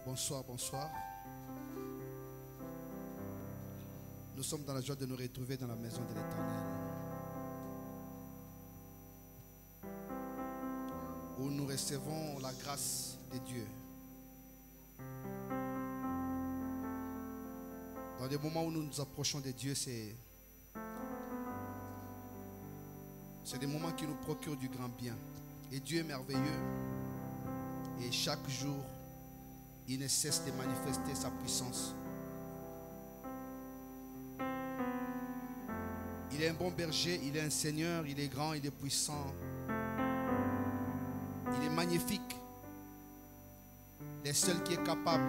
Bonsoir, bonsoir. Nous sommes dans la joie de nous retrouver dans la maison de l'Éternel, où nous recevons la grâce de Dieu. Dans les moments où nous nous approchons de Dieu, c'est des moments qui nous procurent du grand bien. Et Dieu est merveilleux. Et chaque jour, il ne cesse de manifester sa puissance. Il est un bon berger, il est un Seigneur, il est grand, il est puissant. Il est magnifique. Il est seul qui est capable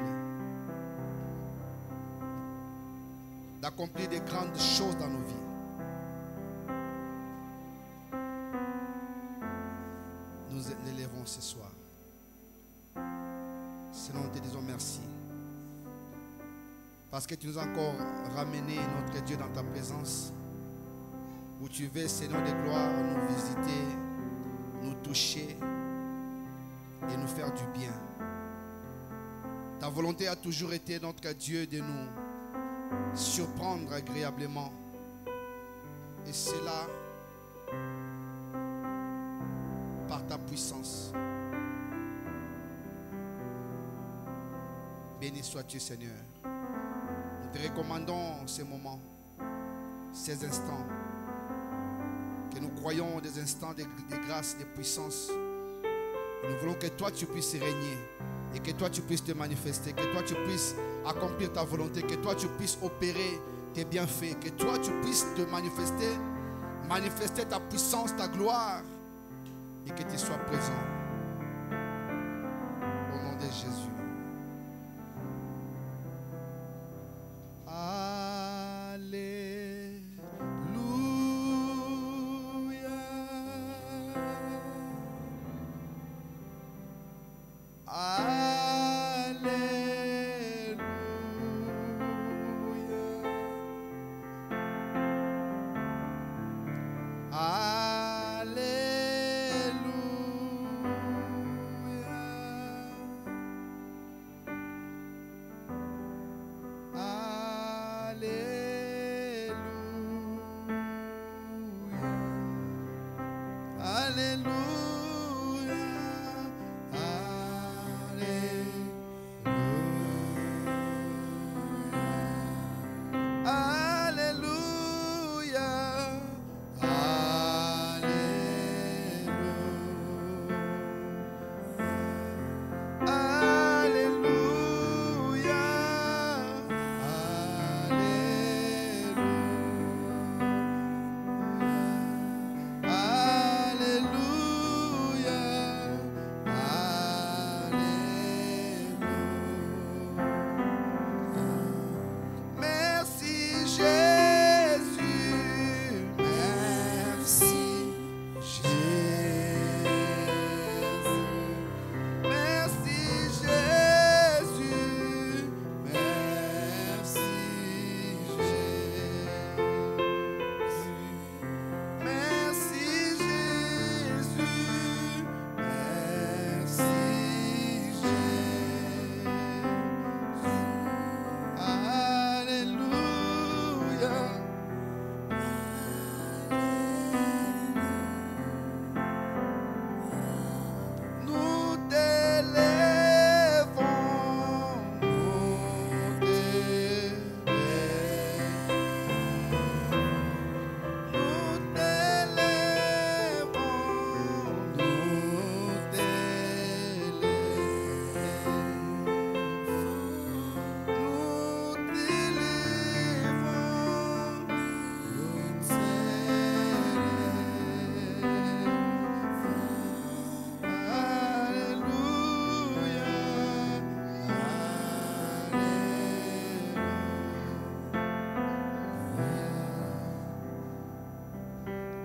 d'accomplir de grandes choses dans nos vies. Nous l'élevons ce soir. Seigneur, nous te disons merci. Parce que tu nous as encore ramené, notre Dieu, dans ta présence. Où tu veux, Seigneur de gloire, nous visiter, nous toucher et nous faire du bien. Ta volonté a toujours été, notre Dieu, de nous surprendre agréablement. Et cela par ta puissance. Béni sois-tu, Seigneur. Nous te recommandons ces moments, ces instants, que nous croyons des instants de grâce, de puissance. Et nous voulons que toi tu puisses régner et que toi tu puisses te manifester, que toi tu puisses accomplir ta volonté, que toi tu puisses opérer tes bienfaits, que toi tu puisses te manifester ta puissance, ta gloire, et que tu sois présent. Au nom de Jésus.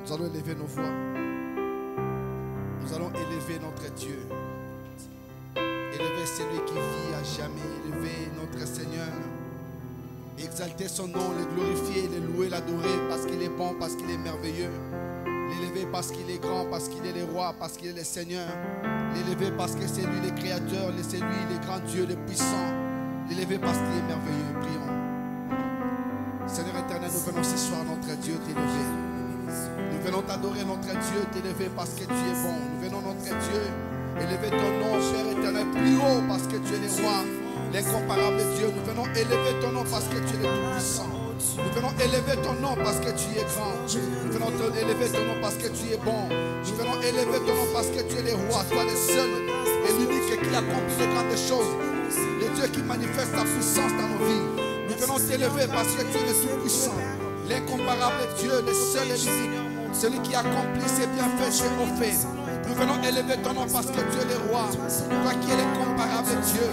Nous allons élever nos voix. Nous allons élever notre Dieu. Élever celui qui vit à jamais. Élever notre Seigneur. Exalter son nom, le glorifier, le louer, l'adorer parce qu'il est bon, parce qu'il est merveilleux. L'élever parce qu'il est grand, parce qu'il est le roi, parce qu'il est le Seigneur. L'élever parce que c'est lui le créateur, c'est lui le grand Dieu, le puissant. L'élever parce qu'il est merveilleux. Prions. Seigneur éternel, nous venons ce soir, notre Dieu, t'élever. Nous venons t'adorer, notre Dieu, t'élever parce que tu es bon. Nous venons, notre Dieu, élever ton nom, Père éternel, plus haut parce que tu es le roi, l'incomparable Dieu. Nous venons élever ton nom parce que tu es le tout-puissant. Nous venons élever ton nom parce que tu es grand. Nous venons élever ton nom parce que tu es bon. Nous venons élever ton nom parce que tu es le roi. Toi le seul et l'unique qui accomplit de grandes choses. Le Dieu qui manifeste ta puissance dans nos vies. Nous venons t'élever parce que tu es le tout-puissant. L'incomparable Dieu, le seul et l'unique. Celui qui accomplit ses bienfaits, ses faits. Nous venons élever ton nom parce que tu es le roi. Toi qui es l'incomparable Dieu.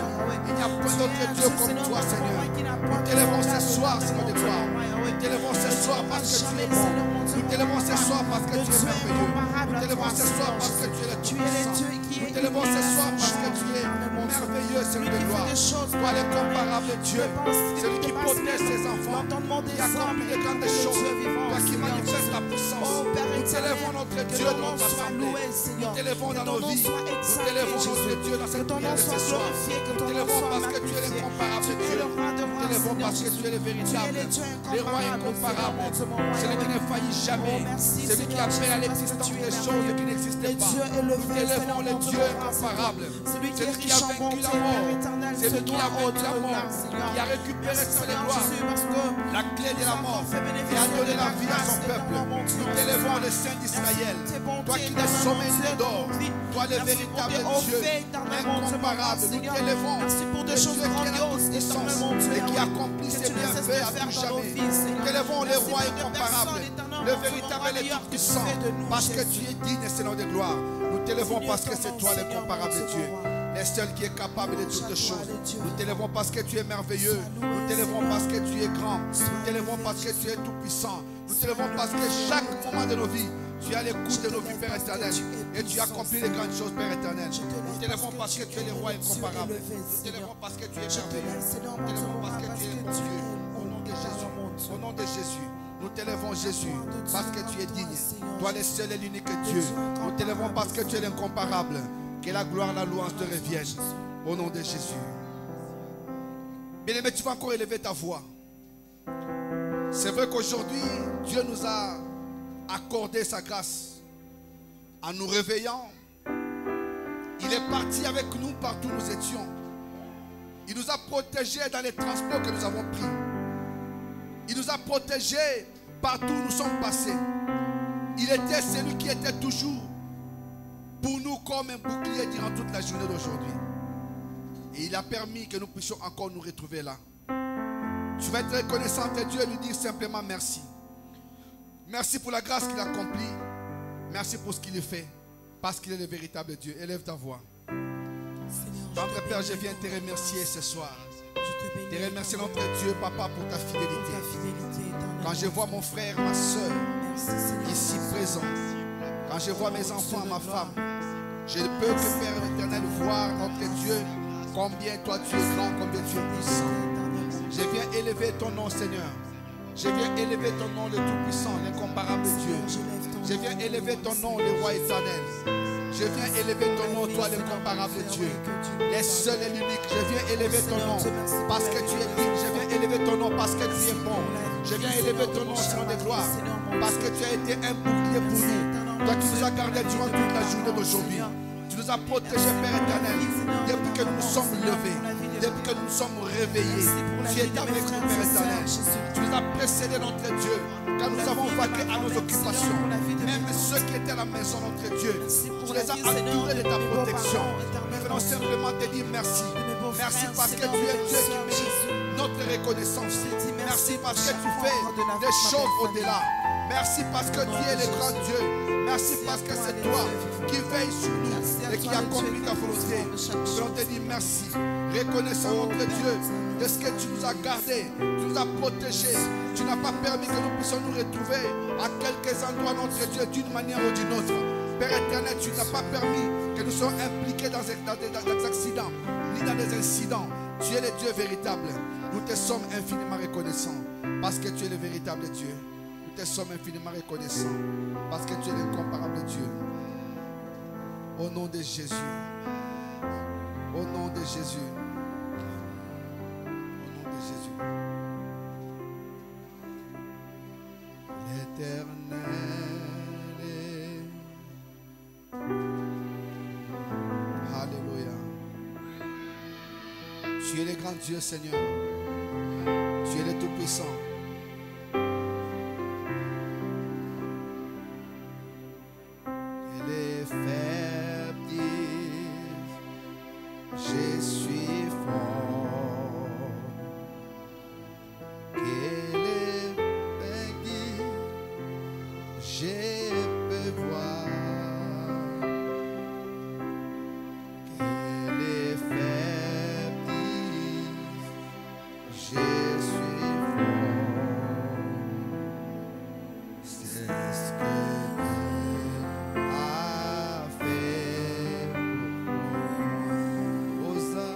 Il n'y a point d'autre Dieu comme toi, Seigneur. Nous t'élevons ce soir, Seigneur de gloire. Nous t'élevons ce soir parce que tu es bon. Nous t'élevons ce soir parce que tu es merveilleux. Nous t'élevons ce soir parce que tu es le tout-puissant. Nous t'élevons ce soir parce que tu es merveilleux, Seigneur de gloire. Toi l'incomparable Dieu. Celui qui protège ses enfants. Qui accomplit de grandes choses. Toi qui manifeste la puissance. Nous t'élevons notre Dieu dans notre assemblée. Nous t'élevons dans nos vies. Nous t'élevons notre Dieu dans cette prière de ce soir. Nous t'élevons parce que tu es l'incomparable Dieu. Nous t'élevons parce que tu es le véritable. Le roi incomparable. Celui qui ne faillit jamais. Celui qui appelle à l'existence des choses qui n'existaient pas. Nous t'élevons le Dieu incomparable. Celui qui a vaincu la mort. Celui qui a vaincu la mort. Qui a récupéré sur les gloires la clé de la mort. Et a donné la vie à son peuple. Nous t'élevons le Saint d'Israël. Toi qui ne sommeilles ni dors. Toi le véritable Dieu, incomparable. Nous t'élevons le Dieu qui est la toute-puissance et qui accomplit ses bienfaits à tout jamais. Nous t'élevons le roi incomparable, le véritable et tout-puissant, parce que tu es digne, Seigneur de gloire. Nous t'élevons parce que c'est toi l'incomparable Dieu, le seul qui est capable de toutes choses. Nous t'élevons parce que tu es merveilleux. Nous t'élevons parce que tu es grand. Nous t'élevons parce que tu es tout-puissant. Nous t'élevons parce que chaque moment de nos vies, tu as l'écoute de nos vies, Père éternel. Et tu accomplis les grandes choses, Père éternel. Nous t'élevons parce que tu es le roi incomparable. Nous t'élevons parce que tu es merveilleux. Nous t'élevons parce que tu es bon Dieu. Au nom de Jésus. Au nom de Jésus. Nous t'élevons Jésus parce que tu es digne. Toi le seul et l'unique Dieu. Nous t'élevons parce que tu es l'incomparable. Que la gloire, la louange te reviennent. Au nom de Jésus. Bien-aimé, tu vas encore élever ta voix. C'est vrai qu'aujourd'hui, Dieu nous a accordé sa grâce. En nous réveillant, il est parti avec nous partout où nous étions. Il nous a protégés dans les transports que nous avons pris. Il nous a protégés partout où nous sommes passés. Il était celui qui était toujours pour nous comme un bouclier durant toute la journée d'aujourd'hui. Et il a permis que nous puissions encore nous retrouver là. Tu vas être reconnaissant à Dieu et lui dire simplement merci. Merci pour la grâce qu'il accomplit. Merci pour ce qu'il fait. Parce qu'il est le véritable Dieu. Élève ta voix. Notre Père, je viens te remercier ce soir. Te remercier notre Dieu, Papa, pour ta fidélité. Quand je vois mon frère, ma soeur ici présents, quand je vois mes enfants, ma femme, je ne peux que, Père éternel, voir notre Dieu, combien toi tu es grand, combien tu es puissant. Je viens élever ton nom, Seigneur. Je viens élever ton nom, le Tout-Puissant, l'incomparable Dieu. Je viens élever ton nom, le Roi éternel. Je viens élever ton nom, toi, l'incomparable Dieu. Le seul et l'unique. Je viens élever ton nom parce que tu es digne. Je viens élever ton nom parce que tu es bon. Je viens élever ton nom, Seigneur de gloire, parce que tu as été un bouclier pour nous. Toi qui nous as gardés durant toute la journée d'aujourd'hui. Tu nous as protégés, Père éternel, depuis que nous nous sommes levés, depuis que nous nous sommes réveillés. Tu es avec nous, Père éternel. Tu nous as précédés, notre Dieu, quand nous avons vaqué à nos occupations. Même ceux qui étaient à la maison, notre Dieu, tu les as entourés de ta protection. Nous venons simplement te dire merci. Merci parce que tu es Dieu qui mérite notre reconnaissance. Merci parce que tu fais des choses au-delà. Merci parce que tu es le grand Dieu. Merci parce que c'est toi qui veille sur nous et qui accomplit ta volonté. Nous voulons te dire merci. Reconnaissons notre Dieu de ce que tu nous as gardés, tu nous as protégés. Tu n'as pas permis que nous puissions nous retrouver à quelques endroits, notre Dieu, d'une manière ou d'une autre. Père éternel, tu n'as pas permis que nous soyons impliqués dans des accidents, ni dans des incidents. Tu es le Dieu véritable. Nous te sommes infiniment reconnaissants parce que tu es le véritable Dieu. Nous te sommes infiniment reconnaissants parce que tu es l'incomparable Dieu. Au nom de Jésus. Au nom de Jésus. Au nom de Jésus. L'Éternel est... Alléluia. Tu es le grand Dieu, Seigneur. Tu es le Tout-Puissant. Et les faibles disent, je suis fort. Que les faibles disent, je peux voir. Que les faibles disent, je suis fort. C'est ce que Dieu a fait pour moi.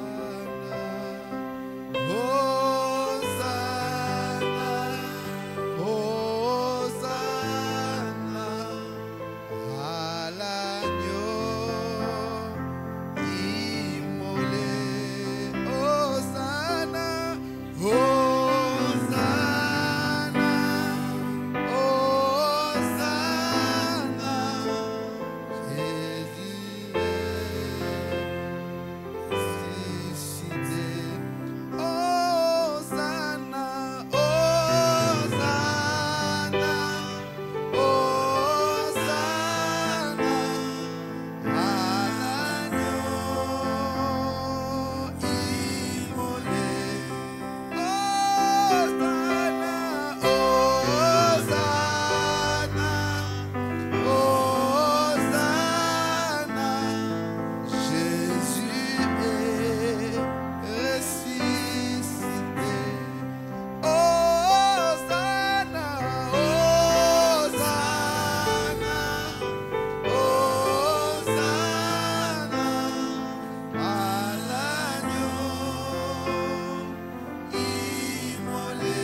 Hosanna, Hosanna, Hosanna à l'agneau immolé. Hosanna, Hosanna, Hosanna. Jésus est ressuscité. Hosanna, Hosanna, Hosanna à l'agneau immolé. Hosanna, Hosanna, Hosanna. Jésus est ressuscité. Hosanna, Hosanna, Hosanna à l'agneau immolé.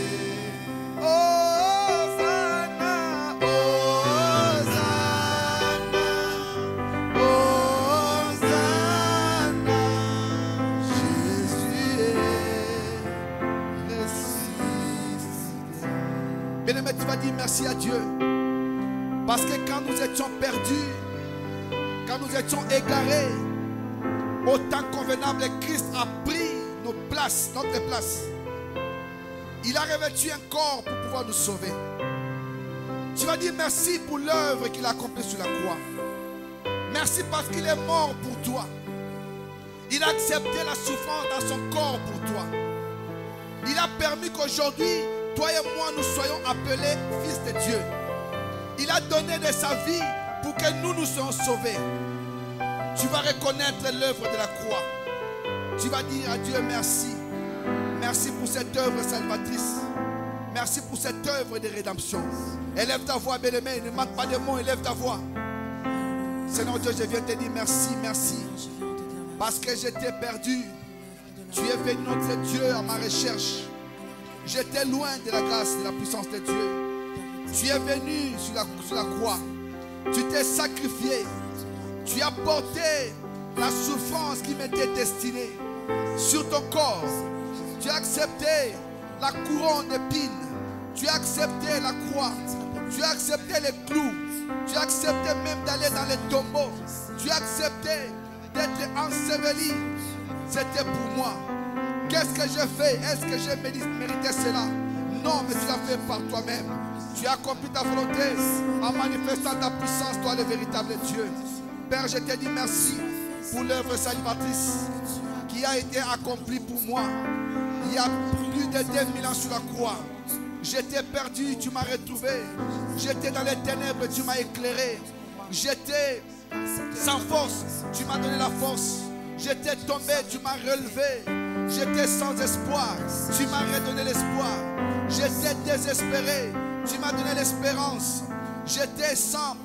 Hosanna, Hosanna, Hosanna. Jésus est ressuscité. Bien-aimé, tu vas dire merci à Dieu. Parce que quand nous étions perdus, quand nous étions égarés, au temps convenable, Christ a pris nos places, notre place. Il a revêtu un corps pour pouvoir nous sauver. Tu vas dire merci pour l'œuvre qu'il a accomplie sur la croix. Merci parce qu'il est mort pour toi. Il a accepté la souffrance dans son corps pour toi. Il a permis qu'aujourd'hui, toi et moi, nous soyons appelés fils de Dieu. Il a donné de sa vie pour que nous soyons sauvés. Tu vas reconnaître l'œuvre de la croix. Tu vas dire à Dieu merci. Merci pour cette œuvre salvatrice. Merci pour cette œuvre de rédemption. Élève ta voix, bien-aimé. Ne manque pas de mots, élève ta voix. Seigneur Dieu, je viens te dire merci, merci. Parce que j'étais perdu. Tu es venu, notre Dieu, à ma recherche. J'étais loin de la grâce, de la puissance de Dieu. Tu es venu sur la croix. Tu t'es sacrifié. Tu as porté la souffrance qui m'était destinée sur ton corps. Tu as accepté la couronne d'épines. Tu as accepté la croix. Tu as accepté les clous. Tu as accepté même d'aller dans les tombeaux. Tu as accepté d'être enseveli. C'était pour moi. Qu'est-ce que j'ai fait? Est-ce que j'ai mérité cela? Non, mais tu l'as fait par toi-même. Tu as accompli ta volonté en manifestant ta puissance, toi le véritable Dieu. Père, je te dis merci pour l'œuvre salvatrice qui a été accomplie pour moi. Il y a plus de 2000 ans sur la croix. J'étais perdu, tu m'as retrouvé. J'étais dans les ténèbres, tu m'as éclairé. J'étais sans force, tu m'as donné la force. J'étais tombé, tu m'as relevé. J'étais sans espoir, tu m'as redonné l'espoir. J'étais désespéré, tu m'as donné l'espérance. J'étais sans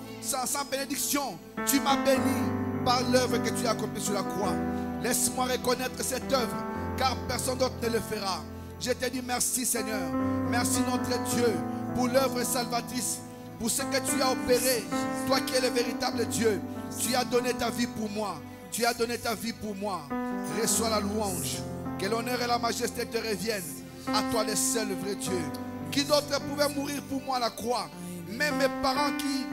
bénédiction, tu m'as béni par l'œuvre que tu as accomplie sur la croix. Laisse-moi reconnaître cette œuvre, car personne d'autre ne le fera. Je te dis merci Seigneur, merci notre Dieu pour l'œuvre salvatrice, pour ce que tu as opéré, toi qui es le véritable Dieu. Tu as donné ta vie pour moi. Tu as donné ta vie pour moi. Reçois la louange. Que l'honneur et la majesté te reviennent. À toi le seul vrai Dieu. Qui d'autre pouvait mourir pour moi à la croix? Même mes parents qui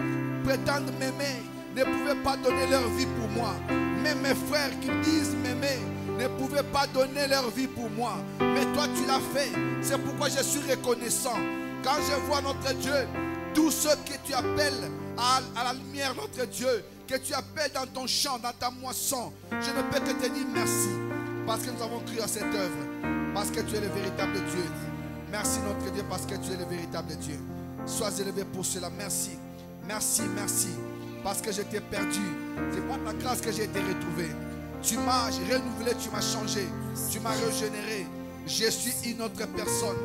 prétendent m'aimer ne pouvaient pas donner leur vie pour moi. Même mes frères qui disent m'aimer ne pouvaient pas donner leur vie pour moi. Mais toi tu l'as fait. C'est pourquoi je suis reconnaissant. Quand je vois notre Dieu, tous ceux que tu appelles à la lumière, notre Dieu, que tu appelles dans ton champ, dans ta moisson, je ne peux que te dire merci. Parce que nous avons cru à cette œuvre. Parce que tu es le véritable Dieu. Merci notre Dieu parce que tu es le véritable Dieu. Sois élevé pour cela. Merci. Merci, merci. Parce que je t'ai perdu. C'est par ta grâce que j'ai été retrouvé. Tu m'as renouvelé, tu m'as changé. Tu m'as régénéré. Je suis une autre personne.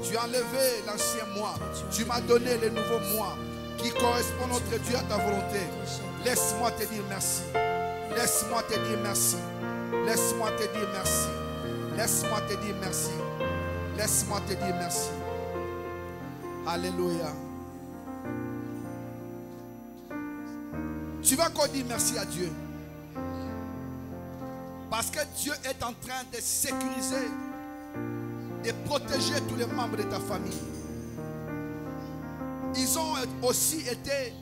Tu as enlevé l'ancien moi. Tu m'as donné le nouveau moi qui correspond, notre Dieu, à ta volonté. Laisse-moi te dire merci. Laisse-moi te dire merci. Laisse-moi te dire merci. Laisse-moi te dire merci. Laisse-moi te dire merci. Alléluia. Tu vas encore dire merci à Dieu. Parce que Dieu est en train de sécuriser, de protéger tous les membres de ta famille. Ils ont aussi été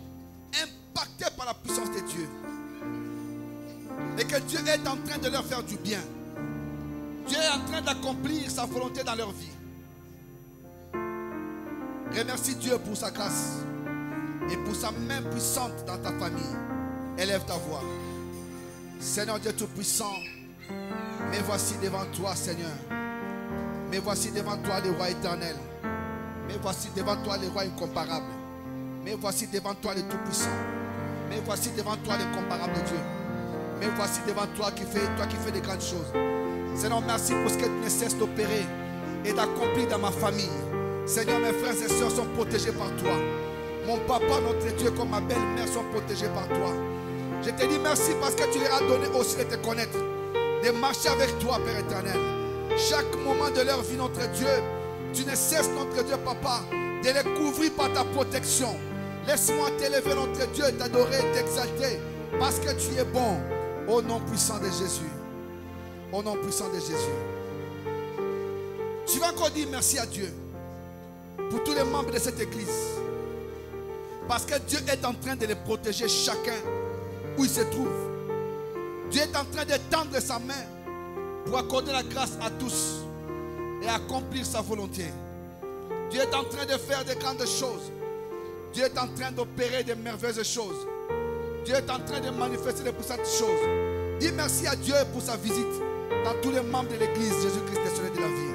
impactés par la puissance de Dieu. Et que Dieu est en train de leur faire du bien. Dieu est en train d'accomplir sa volonté dans leur vie. Remercie Dieu pour sa grâce et pour sa main puissante dans ta famille. Élève ta voix. Seigneur Dieu Tout-Puissant, me voici devant toi, Seigneur. Me voici devant toi, le roi éternel. Me voici devant toi, le roi incomparable. Me voici devant toi, le Tout-Puissant. Me voici devant toi, l'incomparable Dieu. Me voici devant toi qui fais de grandes choses. Seigneur, merci pour ce que tu ne cesses d'opérer et d'accomplir dans ma famille. Seigneur, mes frères et sœurs sont protégés par toi. Mon papa, notre Dieu, comme ma belle-mère sont protégés par toi. Je te dis merci parce que tu leur as donné aussi de te connaître, de marcher avec toi, Père éternel. Chaque moment de leur vie, notre Dieu, tu ne cesses, notre Dieu, papa, de les couvrir par ta protection. Laisse-moi t'élever, notre Dieu, t'adorer, t'exalter, parce que tu es bon. Au nom puissant de Jésus. Au nom puissant de Jésus. Tu vas encore dire merci à Dieu pour tous les membres de cette église. Parce que Dieu est en train de les protéger chacun où il se trouve. Dieu est en train d'étendre sa main pour accorder la grâce à tous et accomplir sa volonté. Dieu est en train de faire de grandes choses. Dieu est en train d'opérer de merveilleuses choses. Dieu est en train de manifester de puissantes choses. Dis merci à Dieu pour sa visite dans tous les membres de l'église Jésus-Christ le Soleil de la vie.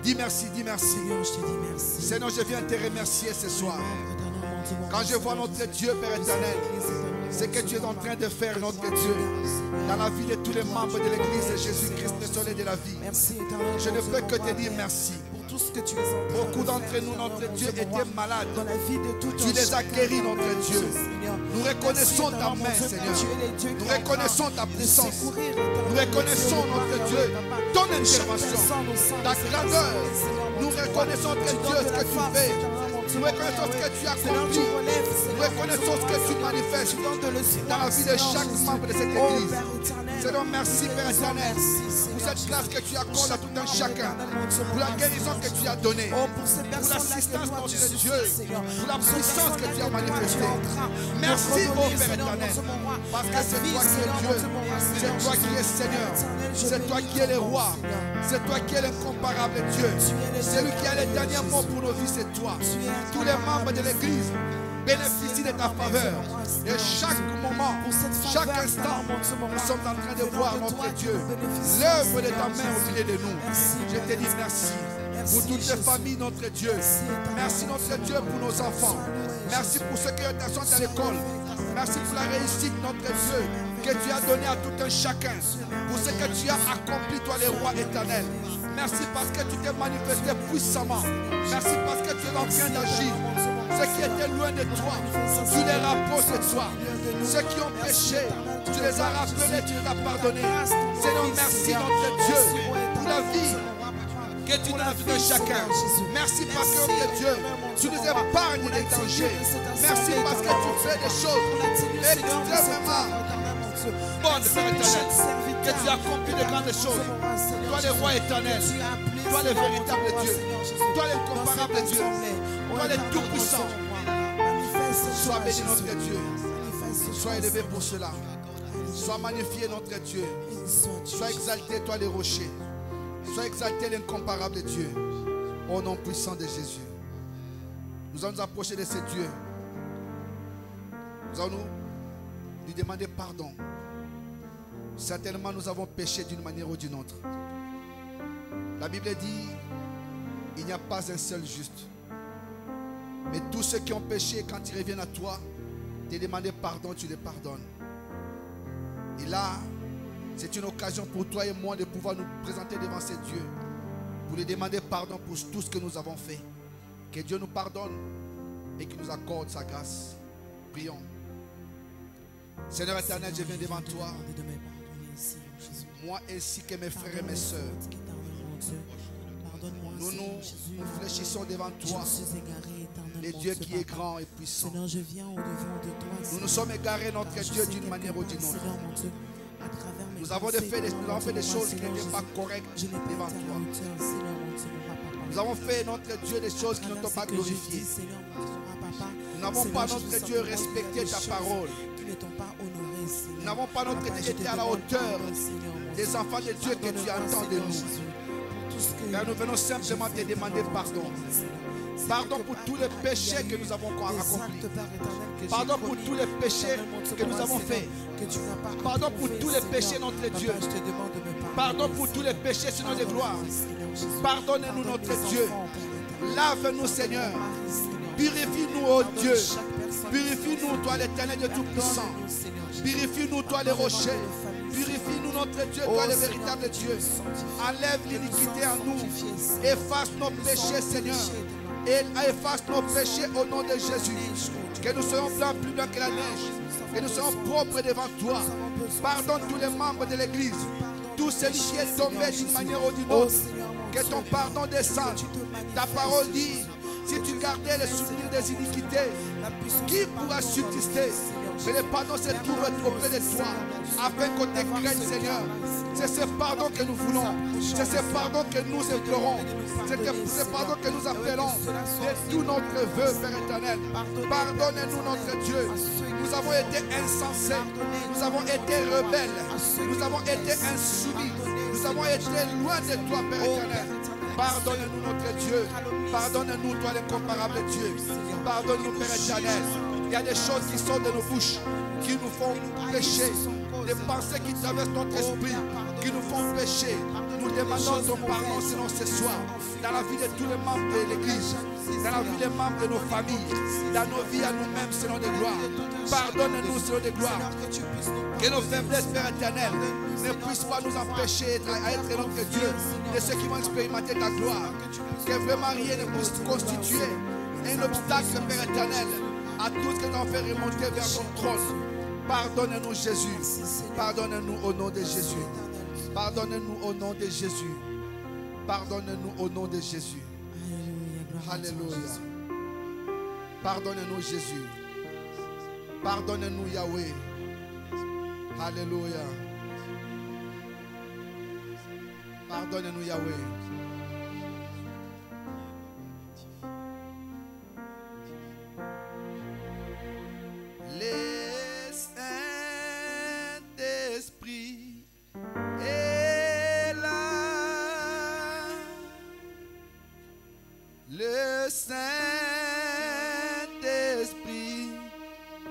Dis merci, dis merci. Seigneur, je te dis merci. Seigneur, je viens te remercier ce soir. Quand je vois notre Dieu, Père éternel, ce que tu es en train de faire, notre Dieu, dans la vie de tous les membres de l'église Jésus-Christ le Soleil de la vie. Je ne peux que te dire merci. Beaucoup d'entre nous, notre Dieu, étaient malades. Tu les as guéris, notre Dieu. Nous reconnaissons ta main, Seigneur. Nous reconnaissons ta puissance. Nous reconnaissons, notre Dieu, ton intervention, ta grandeur. Nous reconnaissons, notre Dieu, ce que tu fais. Nous reconnaissons ce que tu as accompli. Nous reconnaissons ce que tu manifestes dans la vie de chaque membre de cette église. Seigneur, merci, Père éternel, pour cette grâce que tu accordes à tout un chacun, pour la guérison que tu as donnée, pour l'assistance, notre Dieu, pour la puissance que tu as manifestée. Merci, ô Père éternel, parce que c'est toi qui es Dieu, c'est toi qui es Seigneur, c'est toi qui es le roi, c'est toi qui es l'incomparable Dieu. Celui qui a le dernier mot pour nos vies, c'est toi. Tous les membres de l'église bénéficient de ta faveur. Et chaque moment, chaque instant, nous sommes en train de voir notre Dieu, l'œuvre de ta main au milieu de nous. Je te dis merci pour toutes les familles, notre Dieu. Merci, notre Dieu, pour nos enfants. Merci pour ceux qui sont à l'école. Merci pour la réussite, notre Dieu, que tu as donné à tout un chacun. Pour ce que tu as accompli, toi, le roi éternel. Merci parce que tu t'es manifesté puissamment. Merci parce que tu es en train d'agir. Ceux qui étaient loin de toi, tu les rapproches de toi. Ceux qui ont péché, tu les as rappelés, tu les as pardonnés. Seigneur, merci notre Dieu pour la vie que que tu donnes la vie de chacun. Merci parce que, oh Dieu, tu nous épargnes des dangers. Merci parce que tu fais des choses extrêmement bonnes, Père éternel. Que tu accomplis de grandes choses. Toi, le roi éternel. Toi, le véritable Dieu. Toi, l'incomparable Dieu. Toi, le tout-puissant. Sois béni notre Dieu. Sois élevé pour cela. Sois magnifié notre Dieu. Sois exalté, toi les rochers. Sois exalté l'incomparable Dieu. Au nom puissant de Jésus. Nous allons nous approcher de ce Dieu. Nous allons lui demander pardon. Certainement nous avons péché d'une manière ou d'une autre. La Bible dit, il n'y a pas un seul juste. Mais tous ceux qui ont péché, quand ils reviennent à toi, te demander pardon, tu les pardonnes. Et là, c'est une occasion pour toi et moi de pouvoir nous présenter devant ces dieux, pour lui demander pardon pour tout ce que nous avons fait. Que Dieu nous pardonne et qu'il nous accorde sa grâce. Prions. Seigneur éternel, je viens devant toi, moi ainsi que mes frères et mes sœurs. Nous nous fléchissons devant toi, le Dieu qui est grand et puissant. Nous nous sommes égarés, notre Dieu, d'une manière ou d'une autre. Nous avons fait des choses qui n'étaient pas correctes devant toi. Nous avons fait, notre Dieu, des choses qui ne t'ont pas glorifié. Nous n'avons pas, notre Dieu, respecté ta parole. Nous n'avons pas, notre Dieu, été à la hauteur des enfants de Dieu que tu attends de nous. Car nous venons simplement te demander pardon. Pardon pour tous les péchés que nous avons accomplis. Pardon pour tous les péchés que nous avons faits. Pardon pour tous les péchés, notre Dieu. Pardon pour tous les péchés, Seigneur de gloire. Pardonne-nous, notre Dieu. Lave-nous, Seigneur. Purifie-nous, ô Dieu. Purifie-nous, toi l'éternel Dieu tout-puissant. Purifie-nous, toi les rochers. Purifie-nous, notre Dieu, toi le véritable Dieu. Enlève l'iniquité en nous. Efface nos péchés, Seigneur. Et efface nos péchés au nom de Jésus. Que nous soyons blancs, plus blancs que la neige. Que nous soyons propres devant toi. Pardonne tous les membres de l'Église. Tous ceux qui est tombé d'une manière ou d'une autre. Que ton pardon descende. Ta parole dit, si tu gardais les souvenirs des iniquités, qui pourra subsister? Mais le pardon se trouve auprès de toi, afin qu'on te craigne, Seigneur. C'est ce pardon que nous voulons. C'est ce pardon que nous implorons. C'est ce pardon que nous appelons de tout notre vœu, Père éternel. Pardonne-nous, notre Dieu. Nous avons été insensés. Nous avons été rebelles. Nous avons été insoumis. Nous avons été loin de toi, Père éternel. Pardonne-nous, notre Dieu. Pardonne-nous, toi, l'incomparable Dieu. Pardonne-nous, Père éternel. Il y a des choses qui sortent de nos bouches, qui nous font pécher. Des pensées qui traversent notre esprit, qui nous font pécher. Nous demandons ton pardon, sinon ce soir, dans la vie de tous les membres de l'Église, dans la vie des membres de nos familles, dans nos vies à nous-mêmes, selon des gloires. Pardonne-nous, selon des gloires. Que nos faiblesses, Père éternel, ne puissent pas nous empêcher à être notre Dieu, de ceux qui vont expérimenter ta gloire. Que vraiment rien ne puisse constituer un obstacle, Père éternel, à tout ce que nous avons fait remonter vers ton trône. Pardonne-nous, Jésus. Pardonne-nous au nom de Jésus. Pardonne-nous au nom de Jésus. Pardonne-nous au nom de Jésus. Alléluia. Pardonne-nous, Jésus. Pardonne-nous, Yahweh. Alléluia. Pardonne-nous, Yahweh. Saint-Esprit est là. Le Saint-Esprit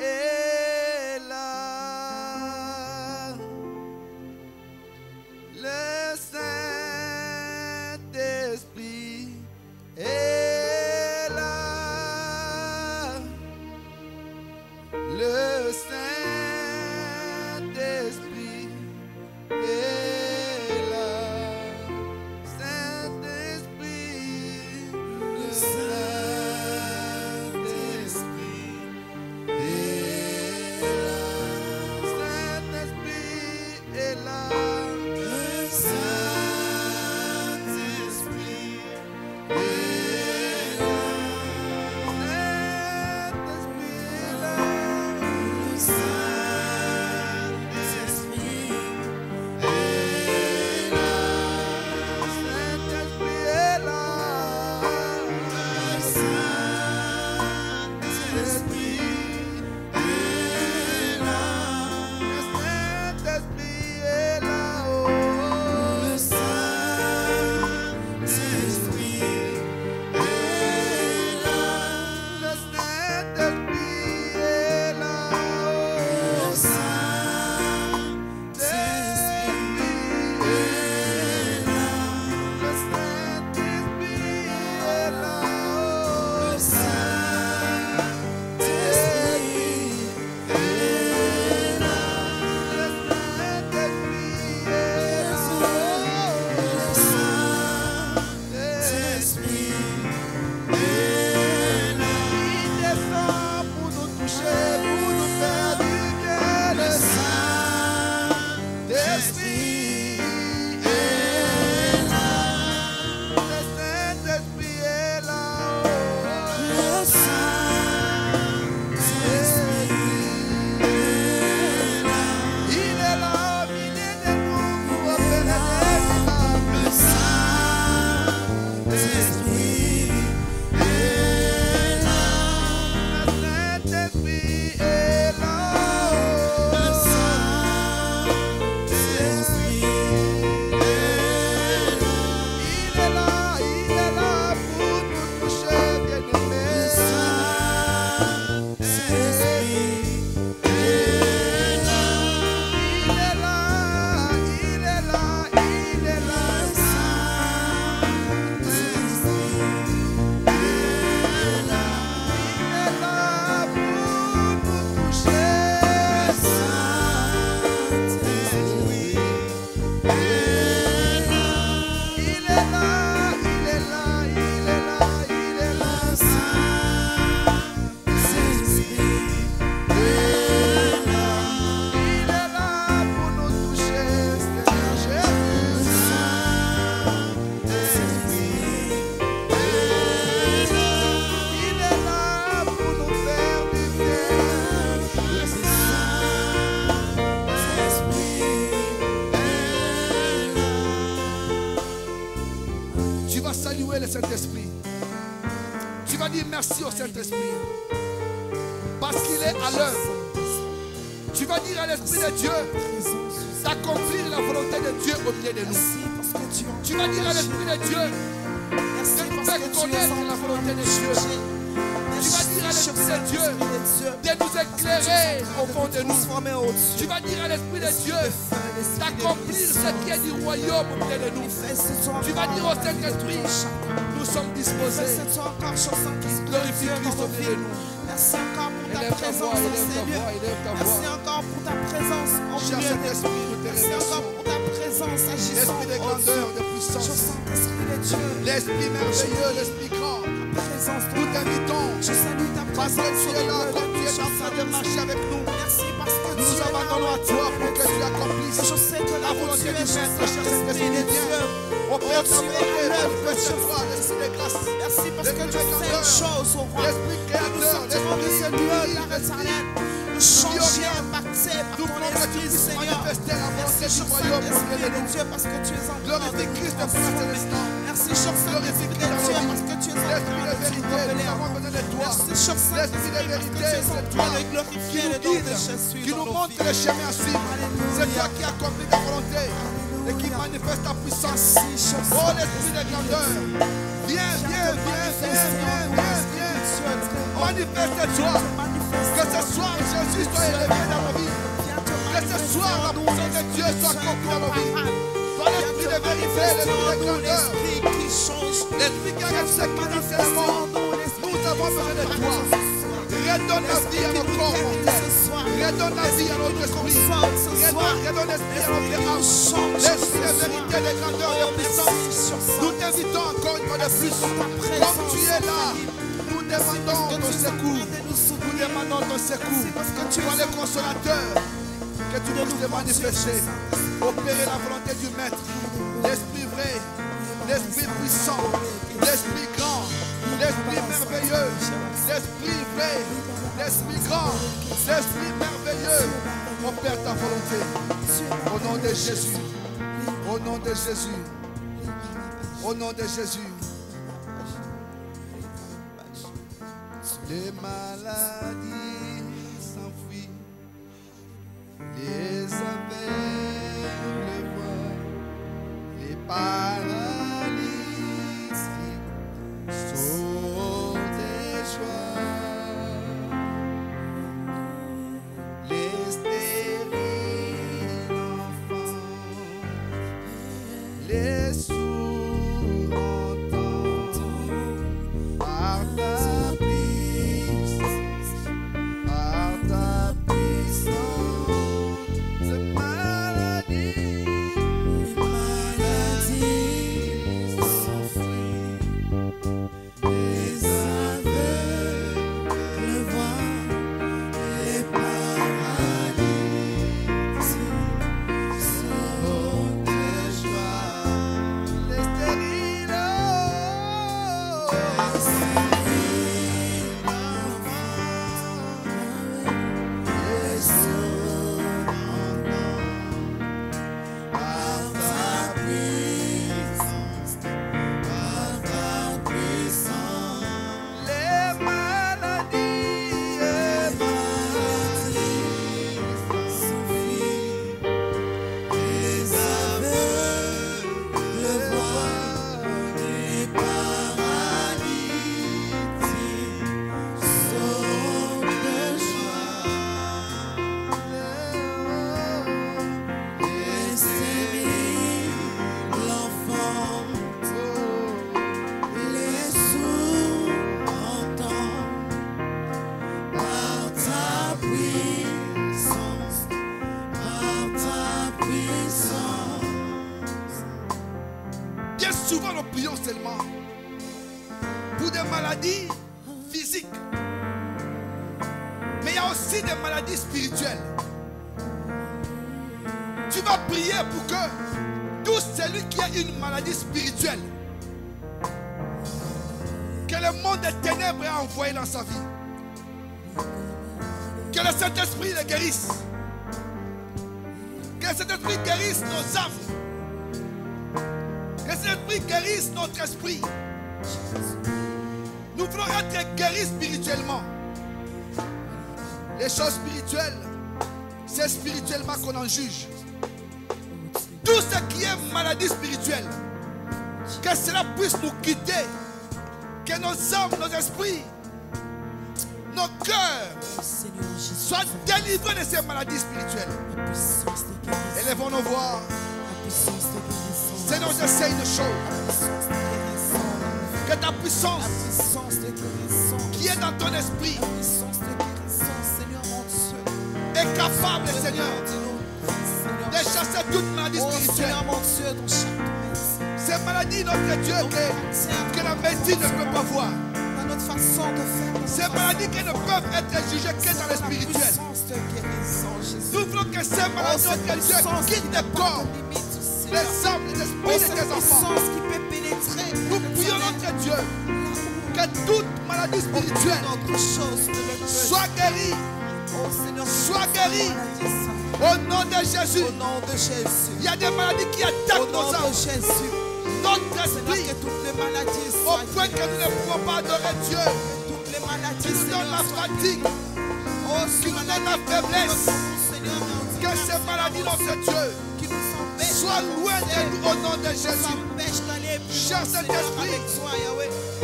est là. Le Saint-Esprit louer le Saint-Esprit. Tu vas dire merci au Saint-Esprit. Parce qu'il est à l'œuvre. Tu vas dire à l'Esprit de Dieu d'accomplir la volonté de Dieu au milieu de nous. Tu vas dire à l'Esprit de Dieu de nous faire connaître la volonté de Dieu. Tu vas dire à l'Esprit de Dieu de nous éclairer au fond de nous. Tu vas dire à l'Esprit de Dieu d'accomplir ce qui est du royaume au milieu de nous. Tu vas dire au Saint-Esprit, nous sommes disposés. Glorifie Christ au milieu de nous. Merci encore pour ta présence dans ces lieux. Merci encore pour ta présence au milieu de nous. Merci encore pour ta présence agissant l'esprit de grandeur, de puissance. L'esprit merveilleux, l'esprit grand. Nous t'invitons. Je salue ta Parce que tu es là, comme tu es en train de marcher avec nous. Merci parce que nous nous abandonnons à toi pour que tu accomplisses. Je sais que la volonté du Maître, cher Esprit de Dieu. Au Père, tu es à l'œuvre de ce toi, l'esprit de grâce. Merci parce que tu fais une chose au roi. L'esprit créateur, l'esprit de lieu éternel. Nous changer, impacter par ton esprit, Seigneur. Merci, cher Saint-Esprit de Dieu, parce que tu es en train de Christ de l'instant. Merci, cher Saint-Esprit de Dieu, parce que tu es en train de vérité, nous avons besoin de toi. Merci, cher Saint-Esprit, parce que tu es en train de glorifier le nom de Jésus. Qui nous montre le chemin à suivre. C'est toi qui accomplis ta volonté et qui manifeste ta puissance. Oh, l'esprit de grandeur. Viens. Manifeste-toi. Que ce soir, Jésus soit élevé dans nos vies. Que ce soir, la puissance de Dieu soit accomplie dans nos vies. Toi, l'esprit de vérité, l'esprit de grandeur, l'esprit qui arrête ce qui dit c'est le monde. Nous avons besoin de toi. Redonne la vie à nos corps mortels. Redonne la vie à notre esprit. Redonne l'esprit à notre âme. L'esprit de vérité, de grandeur, de puissance. Nous t'invitons encore une fois de plus. Comme tu es là, nous demandons ton secours. Nous demandons ton secours. Parce que tu es le consolateur. Que tu puisses te manifester. Opérer la volonté du Maître. L'esprit vrai. L'esprit puissant. L'esprit grand. L'esprit merveilleux. L'esprit vrai. L'esprit grand. L'esprit merveilleux. Opère ta volonté. Au nom de Jésus. Au nom de Jésus. Au nom de Jésus. Les maladies s'enfuient, les aveugles voient, les paralytiques sautent de joie, les stériles enfants, les sourds entendent par ta Souvent nous prions seulement pour des maladies physiques. Mais il y a aussi des maladies spirituelles. Tu vas prier pour que tout celui qui a une maladie spirituelle, que le monde des ténèbres a envoyé dans sa vie, que le Saint-Esprit le guérisse. Que le Saint-Esprit guérisse nos âmes. Que cet esprit guérisse notre esprit. Nous voulons être guéris spirituellement. Les choses spirituelles, c'est spirituellement qu'on en juge. Tout ce qui est maladie spirituelle, que cela puisse nous quitter, que nos âmes, nos esprits, nos cœurs soient délivrés de ces maladies spirituelles. Élevons nos voix. Seigneur, j'essaie une chose. Que ta puissance qui est dans ton esprit est capable, Seigneur, de chasser toute maladie spirituelle. Ces maladies, notre Dieu, que la médecine ne peut pas voir. Ces maladies qui ne peuvent être jugées que dans le spirituel. Nous voulons que ces maladies, notre Dieu, quittent le corps, les âmes, les esprits de tes enfants. Nous prions notre Dieu que toute maladie spirituelle soit guérie. Sois guéri au nom de Jésus. Il y a des maladies qui attaquent nos âmes, notre esprit, au point que nous ne pouvons pas adorer Dieu. Qui nous donne la fatigue, qui nous donne la faiblesse. Que ces maladies, notre Dieu, soient loin de nous au nom de Jésus. Cher Saint-Esprit,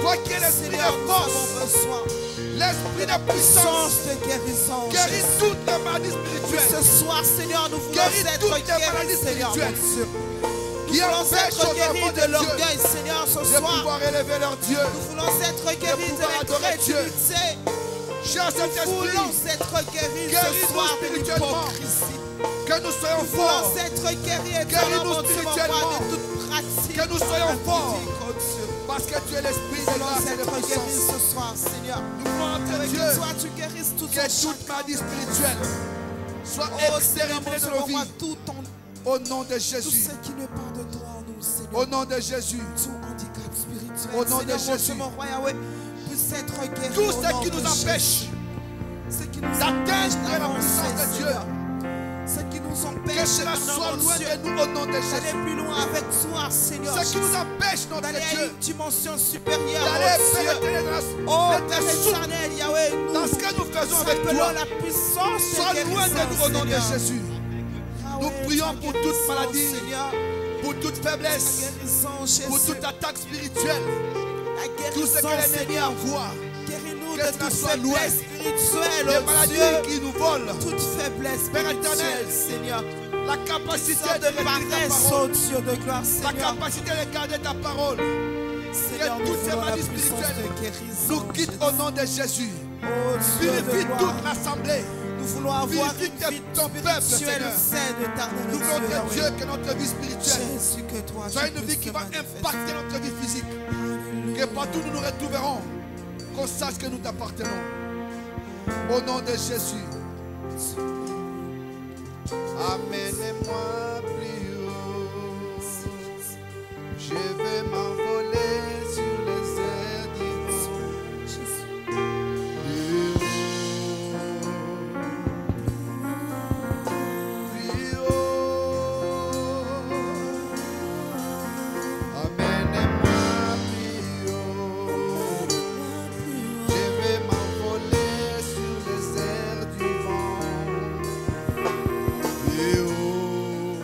toi qui es l'esprit de force, l'esprit de puissance, guéris toutes les maladies spirituelles. Ce soir, Seigneur, nous voulons Guéris être toutes les guéris, maladies Seigneur. spirituelles qui Nous voulons empêchent être aux guéris enfants de de Dieu l'orgueil, Seigneur, ce de soir. pouvoir élever leur Dieu. Nous voulons être guéris de pouvoir adorer Dieu. l'incrédulité. Cher Nous Saint-Esprit, voulons être guéris guéris-nous ce soir de spirituellement. l'hypocrisie. que nous soyons Nous voulons forts, être guéris et Guéris-nous de spirituellement. toute pratique. que nous soyons forts, impudique, oh Dieu. parce que tu es l'esprit Nous de voulons grâce et de être guéris puissance. ce soir, Seigneur. Nous voulons entrer Que Dieu, toi, tu guérisses tout que toute maladie spirituelle soit Oh Seigneur, exterminée de je nos vois vies. tout Au nom de tout Jésus. ce qui n'est pas de toi en nous, Seigneur. Au nom de Jésus. Tout handicap spirituel. Au nom de Seigneur, mon Jésus. Dieu, mon roi Yahweh, puisse être guéri. Tout au ce nom qui de nous empêche Jésus. Ce qui nous d'atteindre empêche la d'avancer, puissance de Dieu. Seigneur. Ce qui nous Que empêche cela soit loin de nous au nom de d'aller Jésus. plus loin avec toi, Seigneur. Ce qui nous empêche, notre D'aller à Dieu, une dimension supérieure. d'aller Oh Dieu. pénétrer Oh dans Père éternel, Yahweh, nous dans ce que nous faisons avec appelons toi. la puissance Sois de loin de nous au nom de Seigneur. Jésus. Nous Yahweh, prions ta pour toute guérison, maladie, Seigneur. pour toute Ta faiblesse, guérison, Jésus. pour toute attaque spirituelle. La Tout ce que guérison, l'ennemi Seigneur. envoie, Guéris-nous que de cela toute soit loin. faiblesse spirituelle, les oh maladies Dieu. qui nous volent, Toute faiblesse Père éternel, spirituelle, Seigneur. la capacité Sors de de retenir ta paresse, oh parole, Dieu de gloire, la Seigneur. capacité de garder ta parole, Seigneur, que nous toutes ces voulons la maladies puissance spirituelles de guérison. nous quitte au nom de Jésus. Oh Dieu de Purifie gloire. toute l'assemblée. Nous voulons avoir Purifie une vie ton peuple, spirituelle Seigneur. saine, éternelle, Nous voulons Dieu, que Dieu, Yahweh. que notre vie spirituelle Jésus, que toi, soit tu une vie puisses qui te va manifester. impacter notre vie physique. Que partout où nous nous retrouverons, qu'on sache que nous t'appartenons. Au nom de Jésus. Amenez-moi plus haut. Je vais m'envoler sur les airs divins. Plus haut. Amenez-moi plus haut. Je vais m'envoler sur les airs du vent. Plus haut.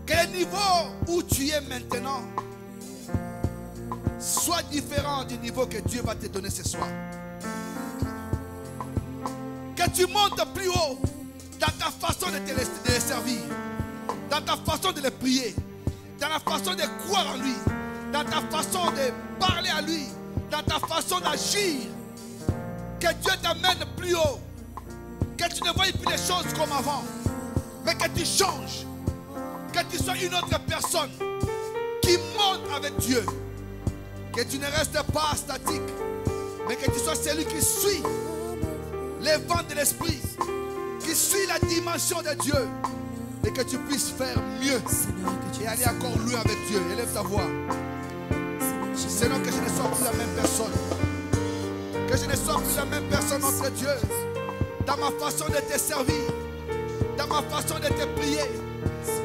Que le niveau où tu es maintenant soit différent du niveau que Dieu va te donner ce soir. Que tu montes plus haut dans ta façon de les servir, dans ta façon de les prier, dans la façon de croire en lui, dans ta façon de parler à lui, dans ta façon d'agir. Que Dieu t'amène plus haut. Que tu ne vois plus les choses comme avant, mais que tu changes. Que tu sois une autre personne qui monte avec Dieu. Que tu ne restes pas statique, mais que tu sois celui qui suit les vents de l'esprit, qui suit la dimension de Dieu, et que tu puisses faire mieux et aller encore loin avec Dieu. Élève ta voix. Sinon que je ne sois plus la même personne. Que je ne sois plus la même personne entre Dieu. Dans ma façon de te servir, dans ma façon de te prier,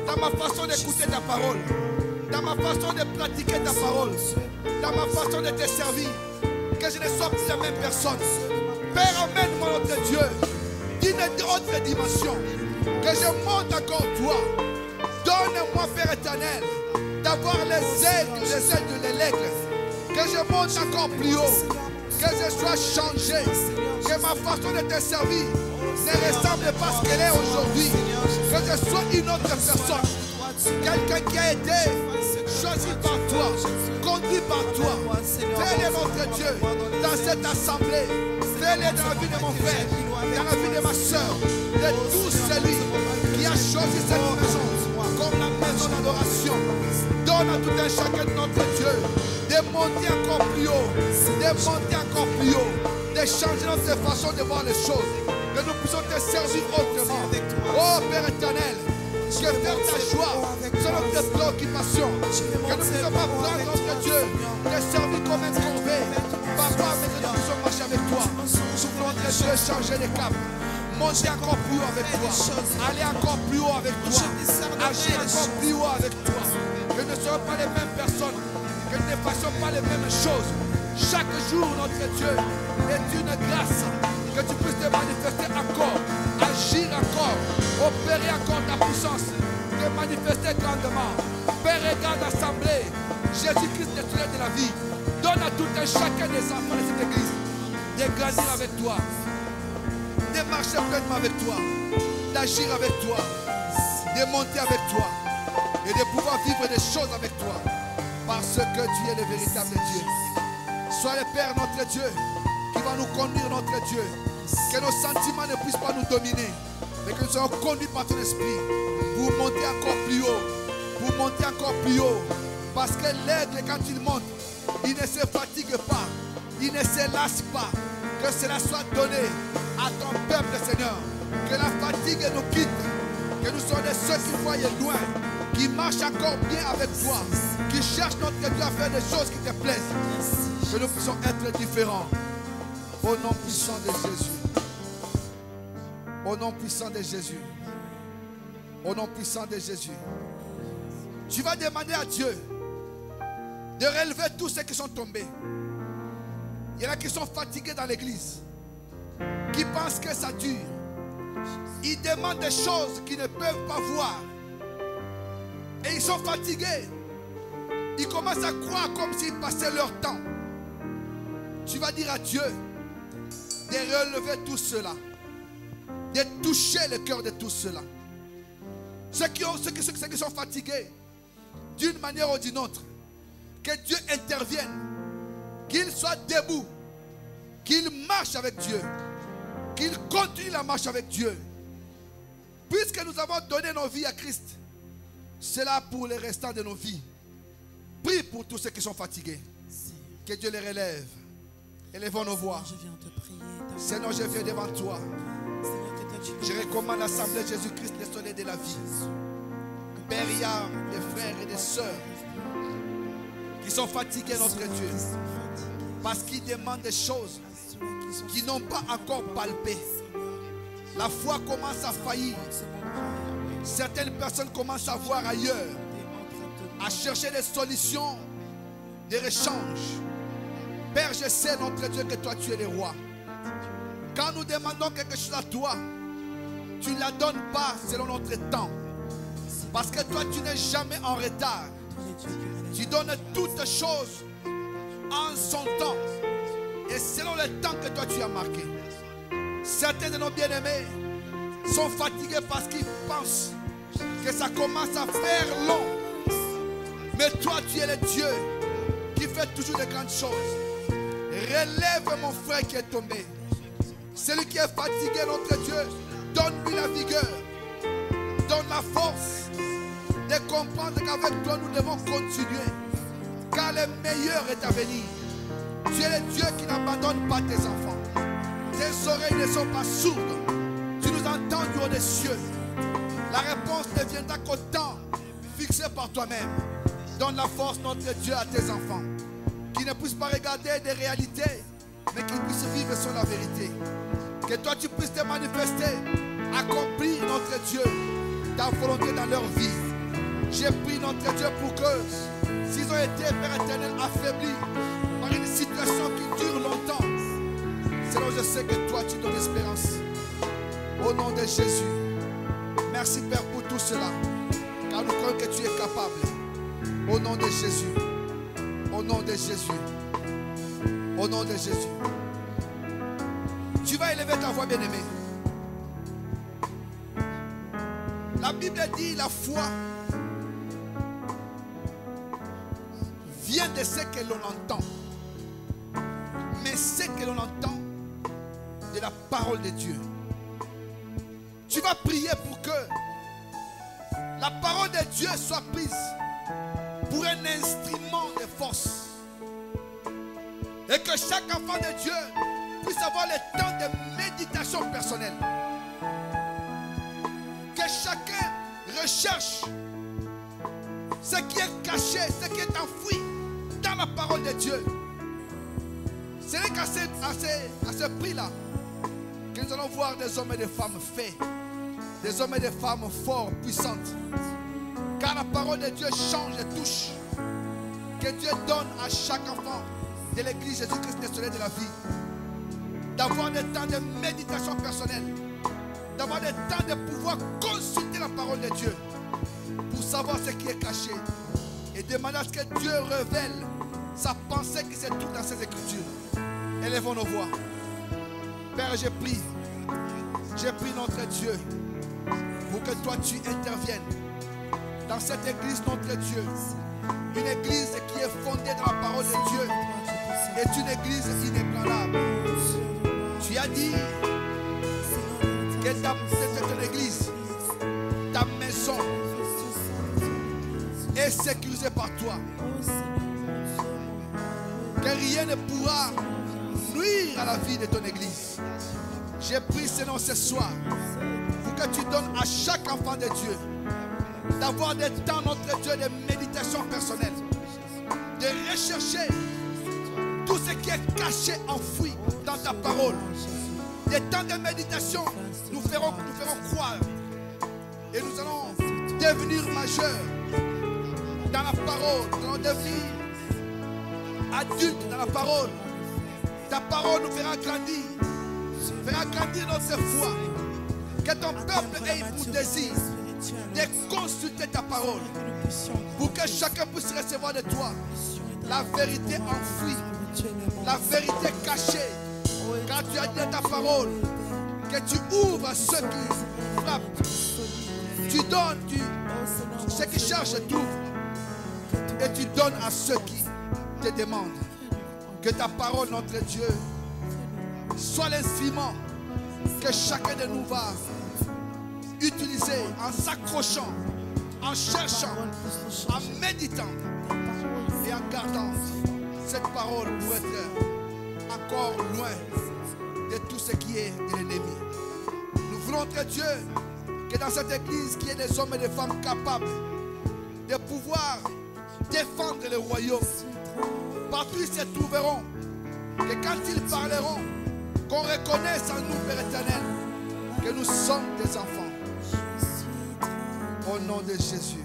dans ma façon d'écouter ta parole, dans ma façon de pratiquer ta parole, dans ma façon de te servir. Que je ne sois plus la même personne. Père, emmène-moi notre Dieu d'une autre dimension. Que je monte encore toi. Donne-moi, Père éternel, d'avoir les ailes de l'aigle. Que je monte encore plus haut. Que je sois changé. Que ma façon de te servir ne ressemble pas à ce qu'elle est aujourd'hui. Que je sois une autre personne. Quelqu'un qui a été choisi par toi, conduit par toi. Fais-le notre Dieu dans cette assemblée. Fais-le dans la vie de mon frère, dans la vie de ma soeur, de tout celui qui a choisi cette maison comme la maison d'adoration. Donne à tout un chacun de notre Dieu de monter encore plus haut, de monter encore plus haut, de changer notre façon de voir les choses, que nous puissions te servir autrement. Oh Père éternel, que faire ta joie, c'est notre préoccupation. Que nous ne puissions pas prendre notre Dieu, te servir comme un corvée. Papa, mais que nous puissions marcher avec toi. Sur notre Dieu, changer les caps. Monter encore plus haut avec toi. Aller encore plus haut avec toi. Agir encore plus haut avec toi. Que nous ne soyons pas les mêmes personnes. Que nous ne fassions pas les mêmes choses. Chaque jour, notre Dieu est une grâce. Que tu puisses te manifester encore. Agir encore. Opérer encore ta puissance. Te manifester grandement. Père, regarde l'assemblée. Jésus-Christ, le soleil de la vie. Donne à tout un chacun des enfants de cette église de grandir avec toi, de marcher pleinement avec toi, d'agir avec toi, de monter avec toi et de pouvoir vivre des choses avec toi parce que tu es le véritable Dieu. Sois le Père, notre Dieu, qui va nous conduire, notre Dieu. Que nos sentiments ne puissent pas nous dominer, mais que nous soyons conduits par ton esprit pour monter encore plus haut, pour monter encore plus haut. Parce que l'aigle, quand il monte, il ne se fatigue pas, il ne se lasse pas. Que cela soit donné à ton peuple, Seigneur. Que la fatigue nous quitte, que nous soyons de ceux qui voient loin, qui marchent encore bien avec toi, qui cherchent notre Dieu à faire des choses qui te plaisent. Que nous puissions être différents. Au nom puissant de Jésus. Au nom puissant de Jésus. Au nom puissant de Jésus. Tu vas demander à Dieu de relever tous ceux qui sont tombés. Il y en a qui sont fatigués dans l'église, qui pensent que ça dure. Ils demandent des choses qu'ils ne peuvent pas voir. Et ils sont fatigués. Ils commencent à croire comme s'ils passaient leur temps. Tu vas dire à Dieu de relever tout cela, de toucher le cœur de tout cela. Ceux qui sont fatigués d'une manière ou d'une autre, que Dieu intervienne, qu'il soit debout, qu'il marche avec Dieu, qu'il continue la marche avec Dieu. Puisque nous avons donné nos vies à Christ, c'est là pour le restant de nos vies. Prie pour tous ceux qui sont fatigués. Que Dieu les relève. Élevons nos voix. Seigneur, je viens devant toi. Je recommande l'Assemblée de Jésus-Christ, le soleil de la vie. Père, il y a des frères et des sœurs qui sont fatigués, notre Dieu, parce qu'ils demandent des choses qu'ils n'ont pas encore palpées. La foi commence à faillir. Certaines personnes commencent à voir ailleurs, à chercher des solutions, des échanges. Père, je sais, notre Dieu, que toi tu es le roi. Quand nous demandons quelque chose à toi, tu ne la donnes pas selon notre temps. Parce que toi, tu n'es jamais en retard. Tu donnes toutes choses en son temps et selon le temps que toi tu as marqué. Certains de nos bien-aimés sont fatigués parce qu'ils pensent que ça commence à faire long. Mais toi, tu es le Dieu qui fait toujours de grandes choses. Relève mon frère qui est tombé. Celui qui est fatigué, notre Dieu, donne-lui la vigueur, donne la force de comprendre qu'avec toi nous devons continuer, car le meilleur est à venir. Tu es le Dieu qui n'abandonne pas tes enfants. Tes oreilles ne sont pas sourdes. Tu nous entends du haut des cieux. La réponse ne viendra qu'au temps fixé par toi-même. Donne la force, notre Dieu, à tes enfants, qui ne puissent pas regarder des réalités, mais qui puissent vivre sur la vérité. Que toi tu puisses te manifester, accomplir, notre Dieu, ta volonté dans leur vie. J'ai pris, notre Dieu, pour que s'ils ont été, Père éternel, affaiblis par une situation qui dure longtemps, c'est là où je sais que toi tu donnes espérance. Au nom de Jésus, merci Père pour tout cela, car nous croyons que tu es capable. Au nom de Jésus, au nom de Jésus, au nom de Jésus. Tu vas élever ta voix, bien-aimée. La Bible dit la foi vient de ce que l'on entend. Mais ce que l'on entend de la parole de Dieu. Tu vas prier pour que la parole de Dieu soit prise pour un instrument de force. Et que chaque enfant de Dieu puisse avoir le temps de méditation personnelle. Que chacun recherche ce qui est caché, ce qui est enfoui dans la parole de Dieu. Ce n'est qu'à ce prix-là que nous allons voir des hommes et des femmes faits, des hommes et des femmes forts, puissantes. Car la parole de Dieu change et touche. Que Dieu donne à chaque enfant de l'Église Jésus-Christ national de la vie d'avoir des temps de méditation personnelle, d'avoir des temps de pouvoir consulter la parole de Dieu pour savoir ce qui est caché et demander à ce que Dieu révèle sa pensée qui se trouve dans ses Écritures. Élevons nos voix. Père, j'ai prié notre Dieu pour que toi tu interviennes dans cette église, notre Dieu. Une église qui est fondée dans la parole de Dieu est une église inébranlable. Tu as dit que ton église, ta maison est sécurisée par toi. Que rien ne pourra nuire à la vie de ton église. J'ai pris ce nom ce soir pour que tu donnes à chaque enfant de Dieu d'avoir des temps, notre Dieu, de méditation personnelle, de rechercher tout ce qui est caché, enfoui dans ta parole. Des temps de méditation nous ferons croire et nous allons devenir majeurs dans la parole. Nous allons devenir adultes dans la parole. Ta parole nous fera grandir notre foi. Que ton peuple ait pour désir de consulter ta parole pour que chacun puisse recevoir de toi la vérité enfouie, la vérité cachée. Car tu as dit dans ta parole que tu ouvres à ceux qui frappent, tu donnes, ceux qui cherchent t'ouvrent et tu donnes à ceux qui te demandent. Que ta parole, notre Dieu, soit l'instrument que chacun de nous va utiliser en s'accrochant, en cherchant, en méditant et en gardant cette parole pour être encore loin de tout ce qui est de l'ennemi. Nous voulons, notre Dieu, que dans cette église, qu'il y ait des hommes et des femmes capables de pouvoir défendre le royaume. Partout ils se trouveront, que quand ils parleront, qu'on reconnaisse en nous, Père éternel, que nous sommes des enfants. Au nom de Jésus.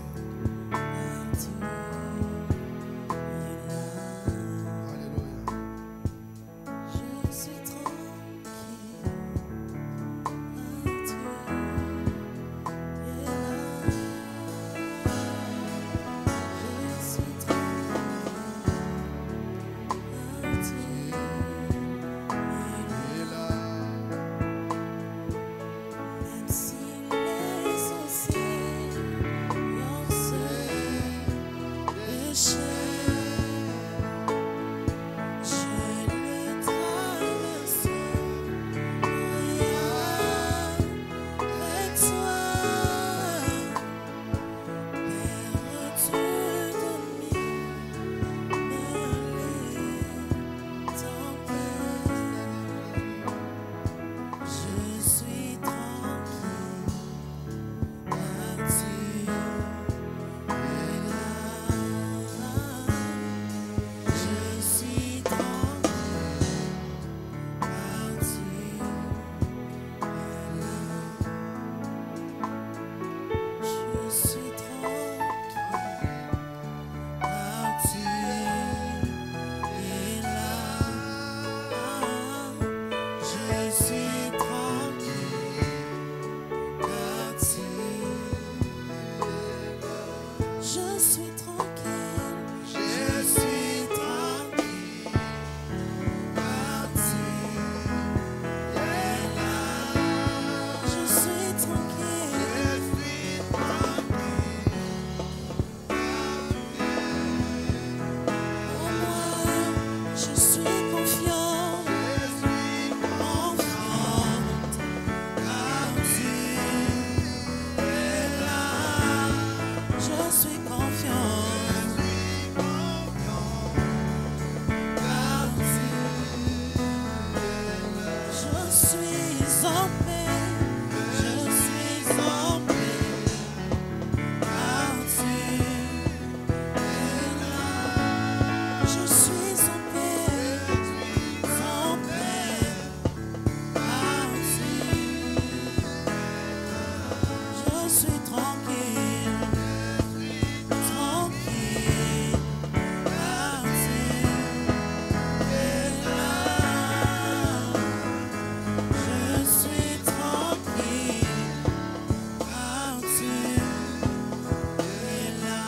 Je suis tranquille. Je suis tranquille. Car tu es là. Je suis tranquille. Je suis tranquille. En moi, je suis confiante. Confiante. Car tu es là. Je suis confiante. Car je suis en paix. Je suis en paix. Car tu es là. Je suis en paix. En paix. Car je suis tranquille. Tranquille. Car tu es là. Je suis tranquille. Car tu es là.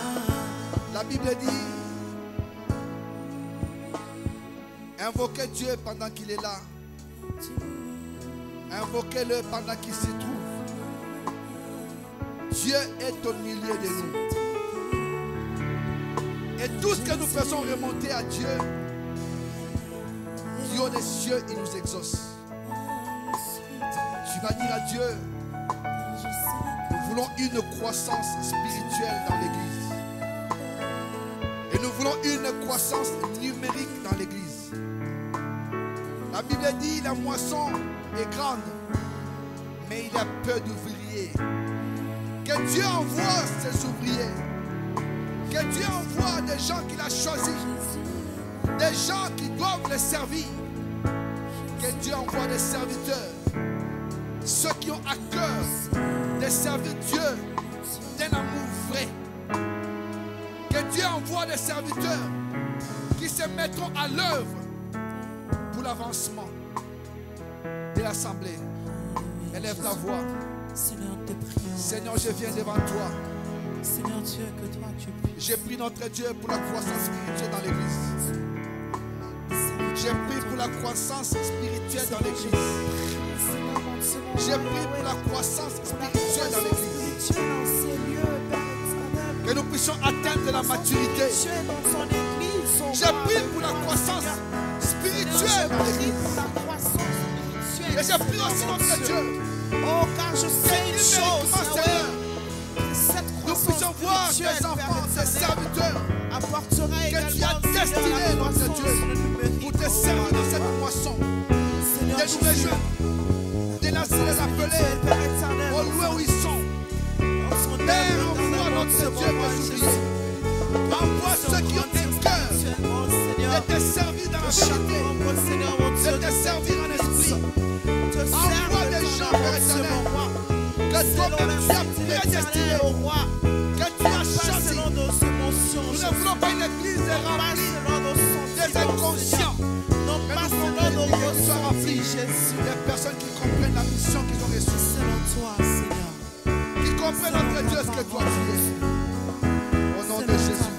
La Bible dit, invoquez Dieu pendant qu'il est là. Invoquez-le pendant qu'il s'y trouve. Dieu est au milieu de nous. Et tout ce que nous faisons remonter à Dieu, du haut des cieux, il nous exauce. Tu vas dire à Dieu, nous voulons une croissance spirituelle dans l'Église. Et nous voulons une croissance numérique dans l'Église. La Bible dit, la moisson est grande, mais il y a peu d'ouvriers. Que Dieu envoie ses ouvriers. Que Dieu envoie des gens qu'il a choisis. Des gens qui doivent les servir. Que Dieu envoie des serviteurs. Ceux qui ont à cœur de servir Dieu d'un amour vrai. Que Dieu envoie des serviteurs qui se mettront à l'œuvre pour l'avancement de l'assemblée. Élève ta voix. Seigneur, te prions. Seigneur, je viens devant toi. Seigneur Dieu, que toi tu puisses. J'ai pris notre Dieu pour la croissance spirituelle dans l'Église. J'ai pris pour la croissance spirituelle dans l'Église. J'ai pris pour la croissance spirituelle dans l'Église. Que nous puissions atteindre la maturité. J'ai pris pour la croissance spirituelle dans l'Église. Et j'ai pris aussi notre Dieu. Oh, car je sais une chose, Seigneur, cette nous puissions voir tes enfants, tes serviteurs, apportera que tu as également destiné, notre Dieu, pour te servir dans cette moisson. De nous rejoindre, de les appeler au loin où ils sont. Père, envoie notre Dieu tes ouvriers. Envoie ceux qui ont un cœur de te servir dans la charité, de te servir en esprit. Envoie des gens, Père éternel, que toi-même tu as prédestiné, que tu as choisi. Nous ne voulons pas une église remplie des inconscients, mais nous voulons une église qui soit remplie des personnes qui comprennent la mission qu'ils ont reçue. Qui comprennent notre Dieu ce que toi tu es. Au nom de Jésus.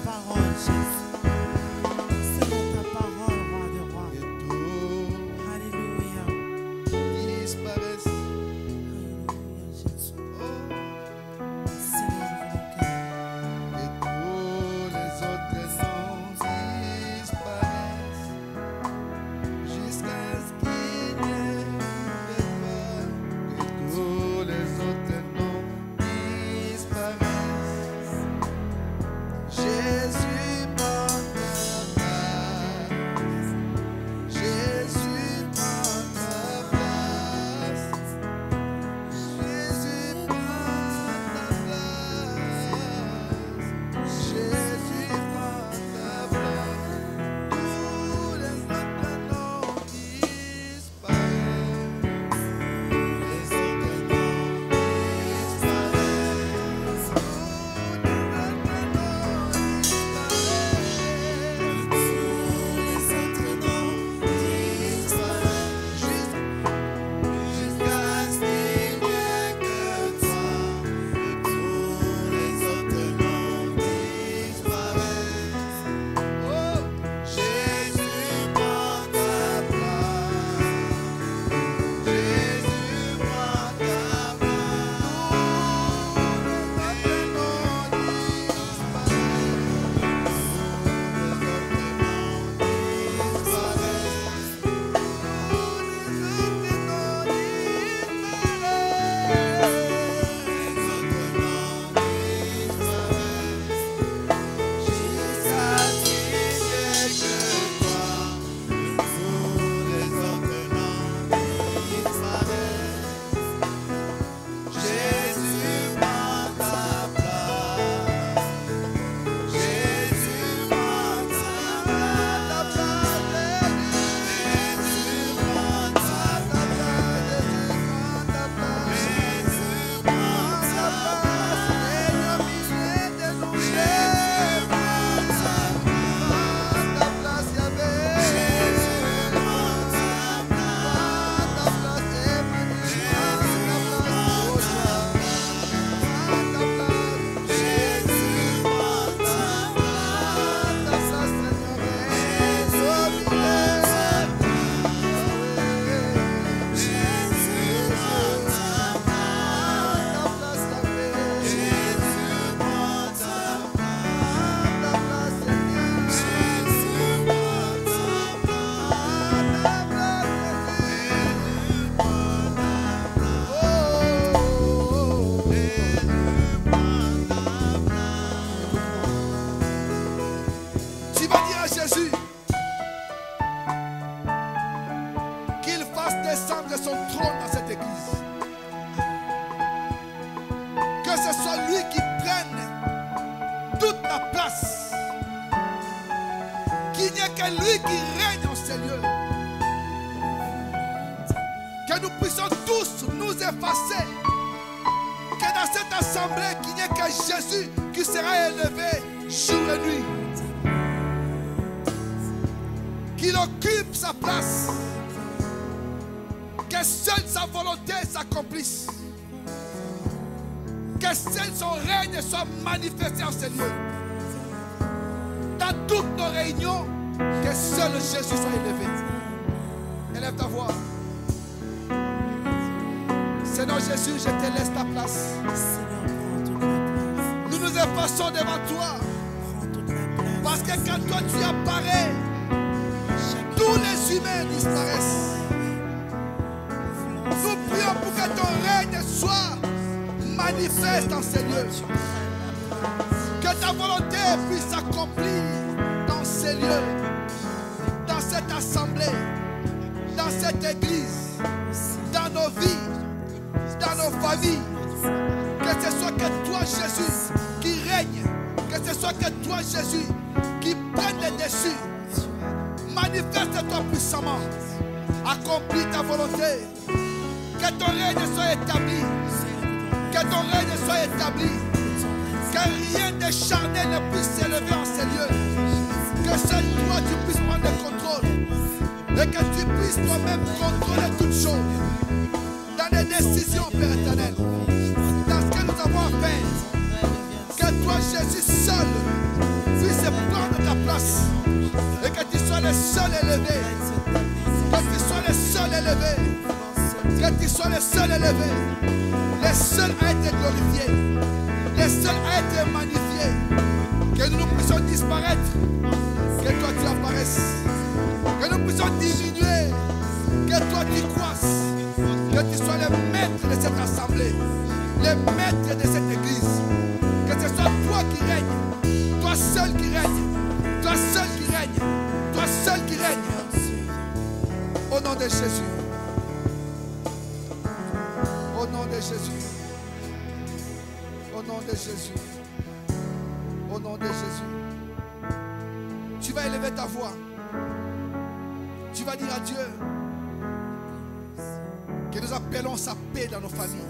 ta place. Qu'il n'y ait que lui qui règne en ces lieux. Que nous puissions tous nous effacer. Que dans cette assemblée, qu'il n'y ait que Jésus qui sera élevé jour et nuit. Qu'il occupe sa place. Que seule sa volonté s'accomplisse. Que seul son règne soit manifesté en ces lieux. Dans toutes nos réunions, que seul Jésus soit élevé. Élève ta voix. Seigneur Jésus, je te laisse ta place. Nous nous effaçons devant toi. Parce que quand toi tu apparais, tous les humains disparaissent. Nous prions pour que ton règne soit manifeste dans ces lieux. Que ta volonté puisse s'accomplir dans ces lieux, dans cette assemblée, dans cette église, dans nos vies, dans nos familles. Que ce soit que toi, Jésus, qui règne. Que ce soit que toi, Jésus, qui prenne le dessus. Manifeste-toi puissamment. Accomplis ta volonté. Que ton règne soit établi. Que ton règne soit établi. Que rien de charnel ne puisse s'élever en ces lieux. Que seul toi tu puisses prendre le contrôle. Et que tu puisses toi-même contrôler toutes choses. Dans les décisions, Père éternel. Dans ce que nous avons à faire. Que toi, Jésus, seul puisse prendre ta place. Et que tu sois le seul élevé. Que tu sois le seul élevé. Que tu sois le seul élevé. Le seul à être glorifié. Le seul à être magnifié. Que nous puissions disparaître. Que toi tu apparaisses. Que nous puissions diminuer. Que toi tu croisses. Que tu sois le maître de cette assemblée. Le maître de cette église. Que ce soit toi qui règnes. Toi seul qui règne. Toi seul qui règne. Toi seul qui règne. Au nom de Jésus. Au nom de Jésus. Au nom de Jésus. Au nom de Jésus. Tu vas élever ta voix. Tu vas dire à Dieu que nous appelons sa paix dans nos familles.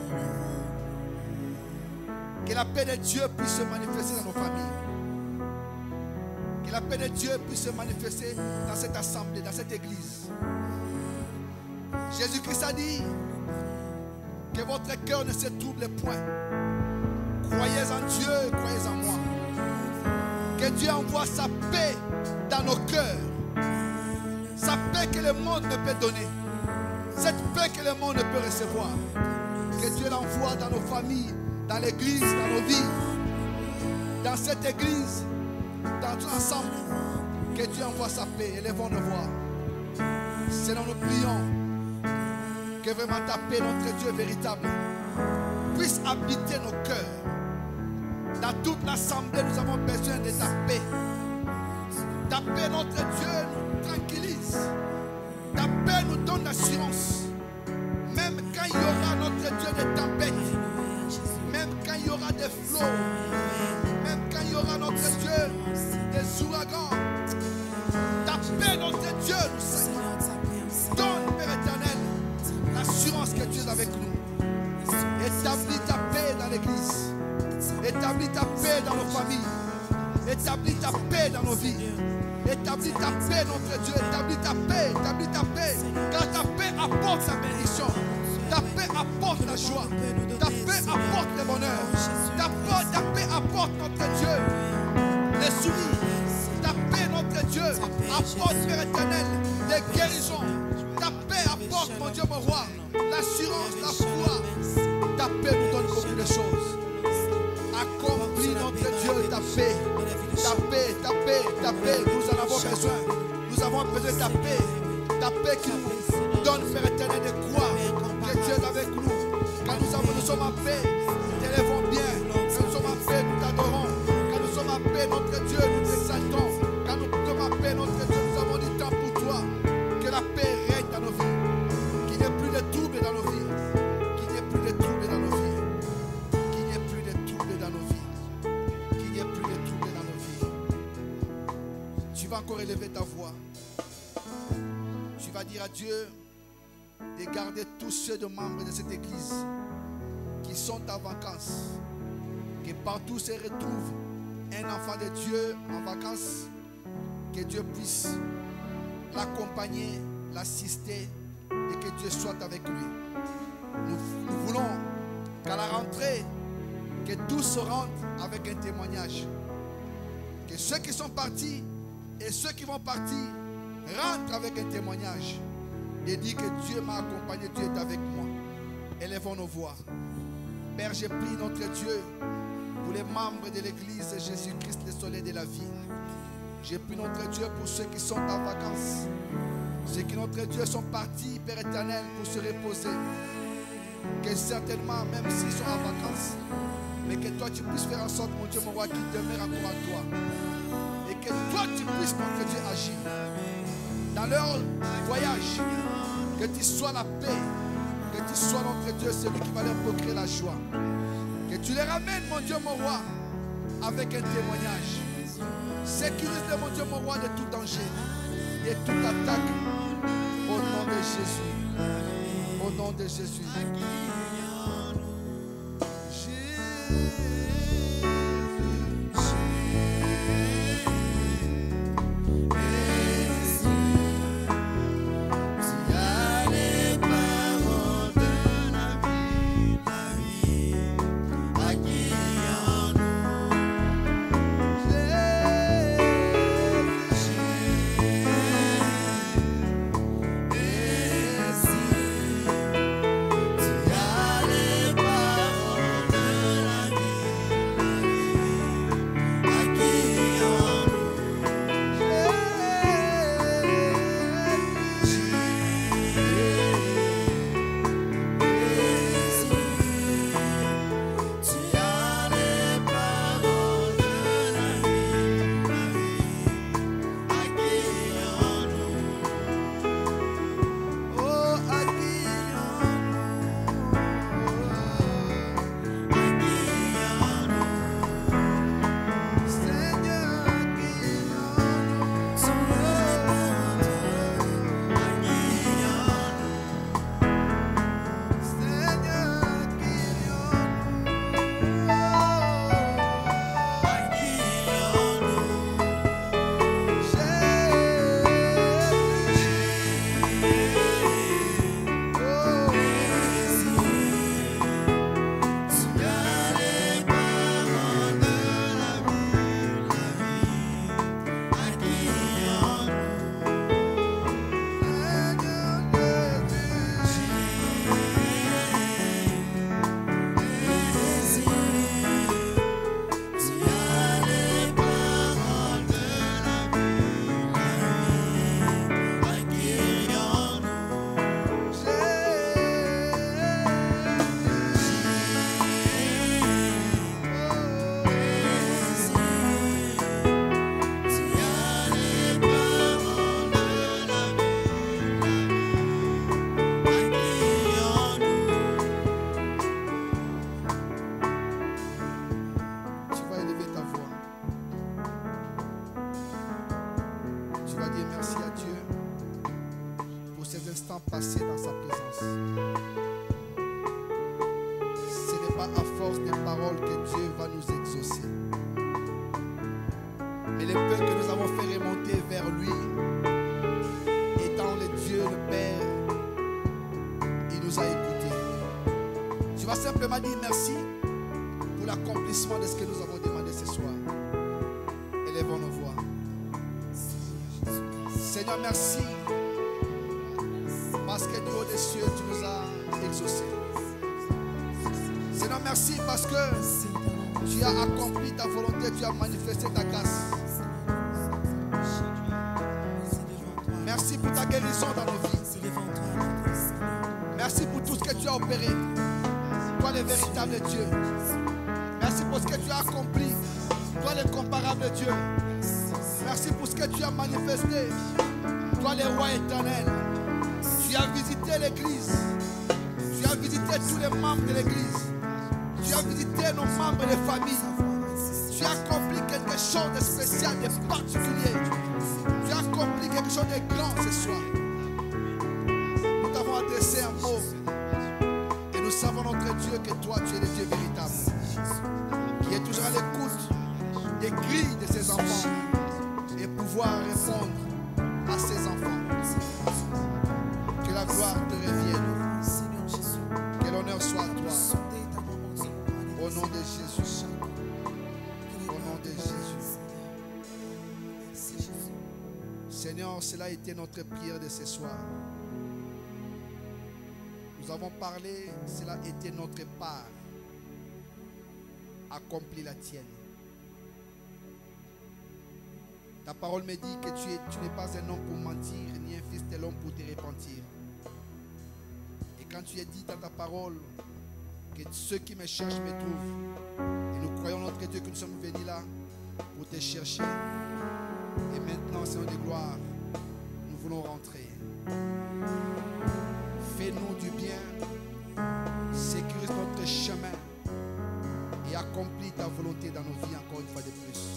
Que la paix de Dieu puisse se manifester dans nos familles. Que la paix de Dieu puisse se manifester dans cette assemblée, dans cette église. Jésus-Christ a dit que votre cœur ne se trouble point. Croyez en Dieu, croyez en moi. Que Dieu envoie sa paix dans nos cœurs. Sa paix que le monde ne peut donner. Cette paix que le monde ne peut recevoir. Que Dieu l'envoie dans nos familles, dans l'église, dans nos vies. Dans cette église, dans tout ensemble. Que Dieu envoie sa paix. Élevons nos voix. Seigneur, nous prions que vraiment ta paix, notre Dieu véritable, puisse habiter nos cœurs. Dans toute l'assemblée, nous avons besoin de ta paix. Ta paix, notre Dieu, nous tranquillise. Ta paix nous donne l'assurance. Même quand il y aura, notre Dieu, des tempêtes. Même quand il y aura des flots. Même quand il y aura, notre Dieu, des ouragans. Ta paix, notre Dieu, nous Seigneur. Donne, Père éternel, l'assurance que tu es avec nous. Établis ta paix dans l'église. Établis ta paix dans nos familles. Établis ta paix dans nos vies. Établis ta paix, notre Dieu. Établis ta paix. Établis ta paix. Car ta paix apporte la bénédiction. Ta paix apporte la joie. Ta paix apporte le bonheur. Ta paix apporte, notre Dieu, les souris. Ta paix, notre Dieu, apporte, Père éternel, des guérisons. Ta paix apporte, mon Dieu, mon roi, l'assurance, la foi. Ta paix nous donne beaucoup de choses. Accomplis, notre Dieu, ta paix. Ta paix, ta paix, ta paix. Nous en avons besoin. Nous avons besoin de ta paix. Ta paix qui nous donne, Père éternel, de croire que Dieu est avec nous. Quand nous sommes en paix, nous t'élèvons bien. Quand nous sommes en paix, nous t'adorons. Quand nous sommes en paix, notre Dieu, nous t'exaltons. Quand nous sommes en paix, notre Dieu, nous avons du temps pour toi. Que la paix règne dans nos vies. Qu'il n'y ait plus de troubles dans nos vies. Qu'il n'y ait plus de troubles dans nos vies. Qu'il n'y ait plus de troubles dans nos vies. Qu'il n'y ait plus de troubles dans nos vies. vas encore élever ta voix. Tu vas dire à Dieu de garder tous ceux de membres de cette église qui sont en vacances. Que partout se retrouve un enfant de Dieu en vacances. Que Dieu puisse l'accompagner, l'assister et que Dieu soit avec lui. Nous voulons qu'à la rentrée, que tous se rendent avec un témoignage. Que ceux qui sont partis et ceux qui vont partir rentrent avec un témoignage et disent que Dieu m'a accompagné, Dieu est avec moi. Élevons nos voix. Père, j'ai pris notre Dieu pour les membres de l'église Jésus-Christ, le soleil de la vie. J'ai pris notre Dieu pour ceux qui sont en vacances. Ceux qui, notre Dieu, sont partis, Père éternel, pour se reposer. Que certainement, même s'ils sont en vacances, mais que toi tu puisses faire en sorte, mon Dieu, mon roi, qu'ils demeurent encore à toi. Et que toi tu puisses, notre Dieu, agir. Dans leur voyage, que tu sois la paix, que tu sois, notre Dieu, celui qui va leur procurer la joie. Que tu les ramènes, mon Dieu, mon roi, avec un témoignage. Sécurise, mon Dieu, mon roi, de tout danger et toute attaque. Au nom de Jésus. Au nom de Jésus. Passer dans sa présence. Ce n'est pas à force des paroles que Dieu va nous exaucer, mais le peu que nous avons fait remonter vers lui, étant le Dieu, le Père, il nous a écoutés. Tu vas simplement dire merci pour l'accomplissement de ce que nous avons demandé ce soir. Élevons nos voix. Seigneur, merci. Parce que du haut des cieux, tu nous as exaucés. Seigneur, merci parce que tu as accompli ta volonté, tu as manifesté ta grâce. Merci pour ta guérison dans nos vies. Merci pour tout ce que tu as opéré. Toi le véritable Dieu. Merci pour ce que tu as accompli. Toi le comparable Dieu. Merci pour ce que tu as manifesté. Toi le roi éternel. Tu as visité l'église. Tu as visité tous les membres de l'église. Tu as visité nos membres de famille. Tu as accompli quelque chose de spécial, de particulier. cri de ses enfants et pouvoir répondre à ses enfants. Que la gloire te revienne. Seigneur Jésus, Que l'honneur soit à toi. sondez ta maman, Seigneur. Au nom de Jésus. Au nom de Jésus. Merci Jésus. Seigneur, cela a été notre prière de ce soir. Nous avons parlé, cela a été notre part. Accomplis la tienne. Ta parole me dit que tu n'es pas un homme pour mentir, ni un fils de l'homme pour te repentir. Et quand tu as dit dans ta parole que ceux qui me cherchent me trouvent, et nous croyons notre Dieu que nous sommes venus là pour te chercher. Et maintenant, Seigneur de gloire, nous voulons rentrer. Fais-nous du bien, sécurise notre chemin et accomplis ta volonté dans nos vies encore une fois de plus.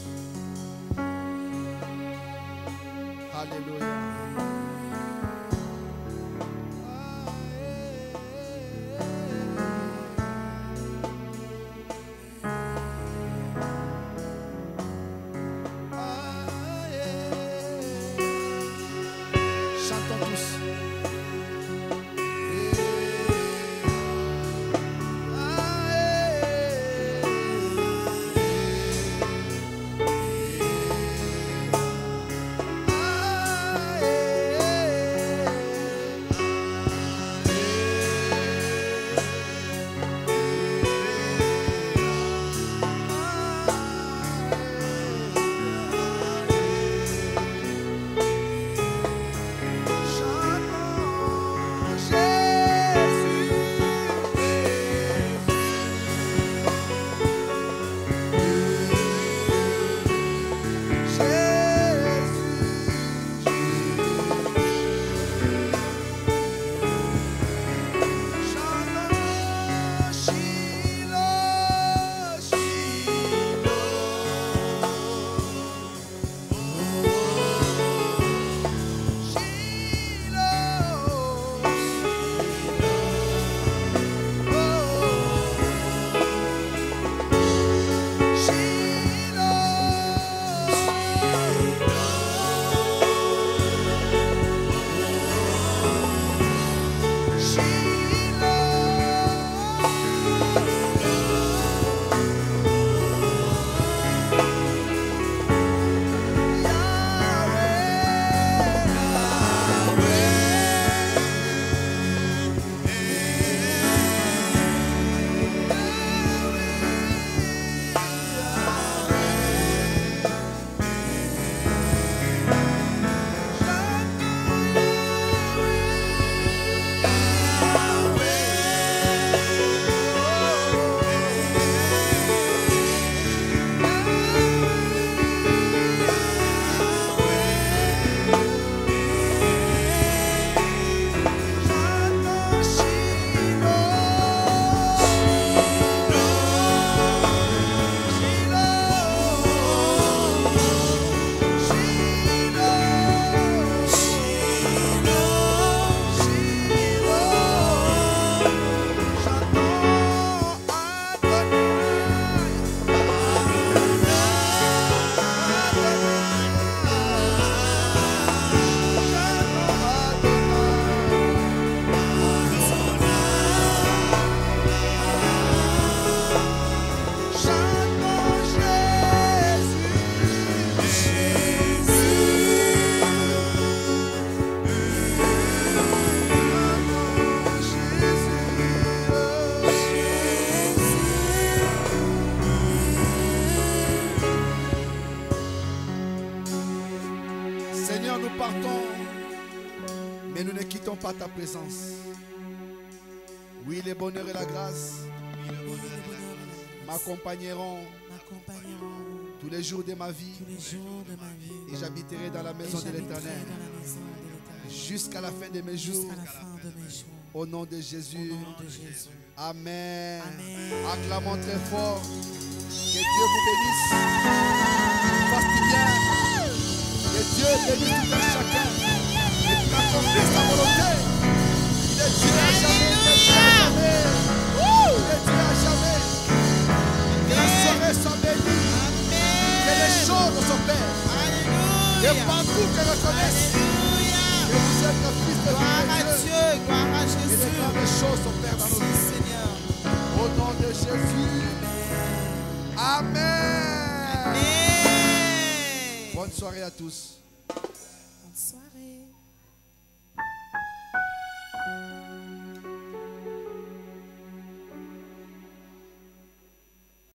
Alléluia. Chantons tous. Pas ta présence. Oui, le bonheur et la grâce m'accompagneront tous les jours de ma vie et j'habiterai dans la maison de l'Éternel jusqu'à la fin de mes jours. Au nom de Jésus. Amen. Acclamons très fort. Que Dieu vous bénisse. Fasse du bien. Que Dieu bénisse tout un chacun. Et qu'il accomplisse sa volonté. Il est Dieu à jamais. Il est Dieu à jamais. Il est Dieu à jamais. Que la soirée soit bénie. Que les te reconnaissent que vous êtes le Fils de Gloire à Dieu. Dieu, gloire à Et de Jésus. grandes choses sont faites dans nos Merci vies. Seigneur. Au nom de Jésus. Amen. Amen. Bonne soirée à tous.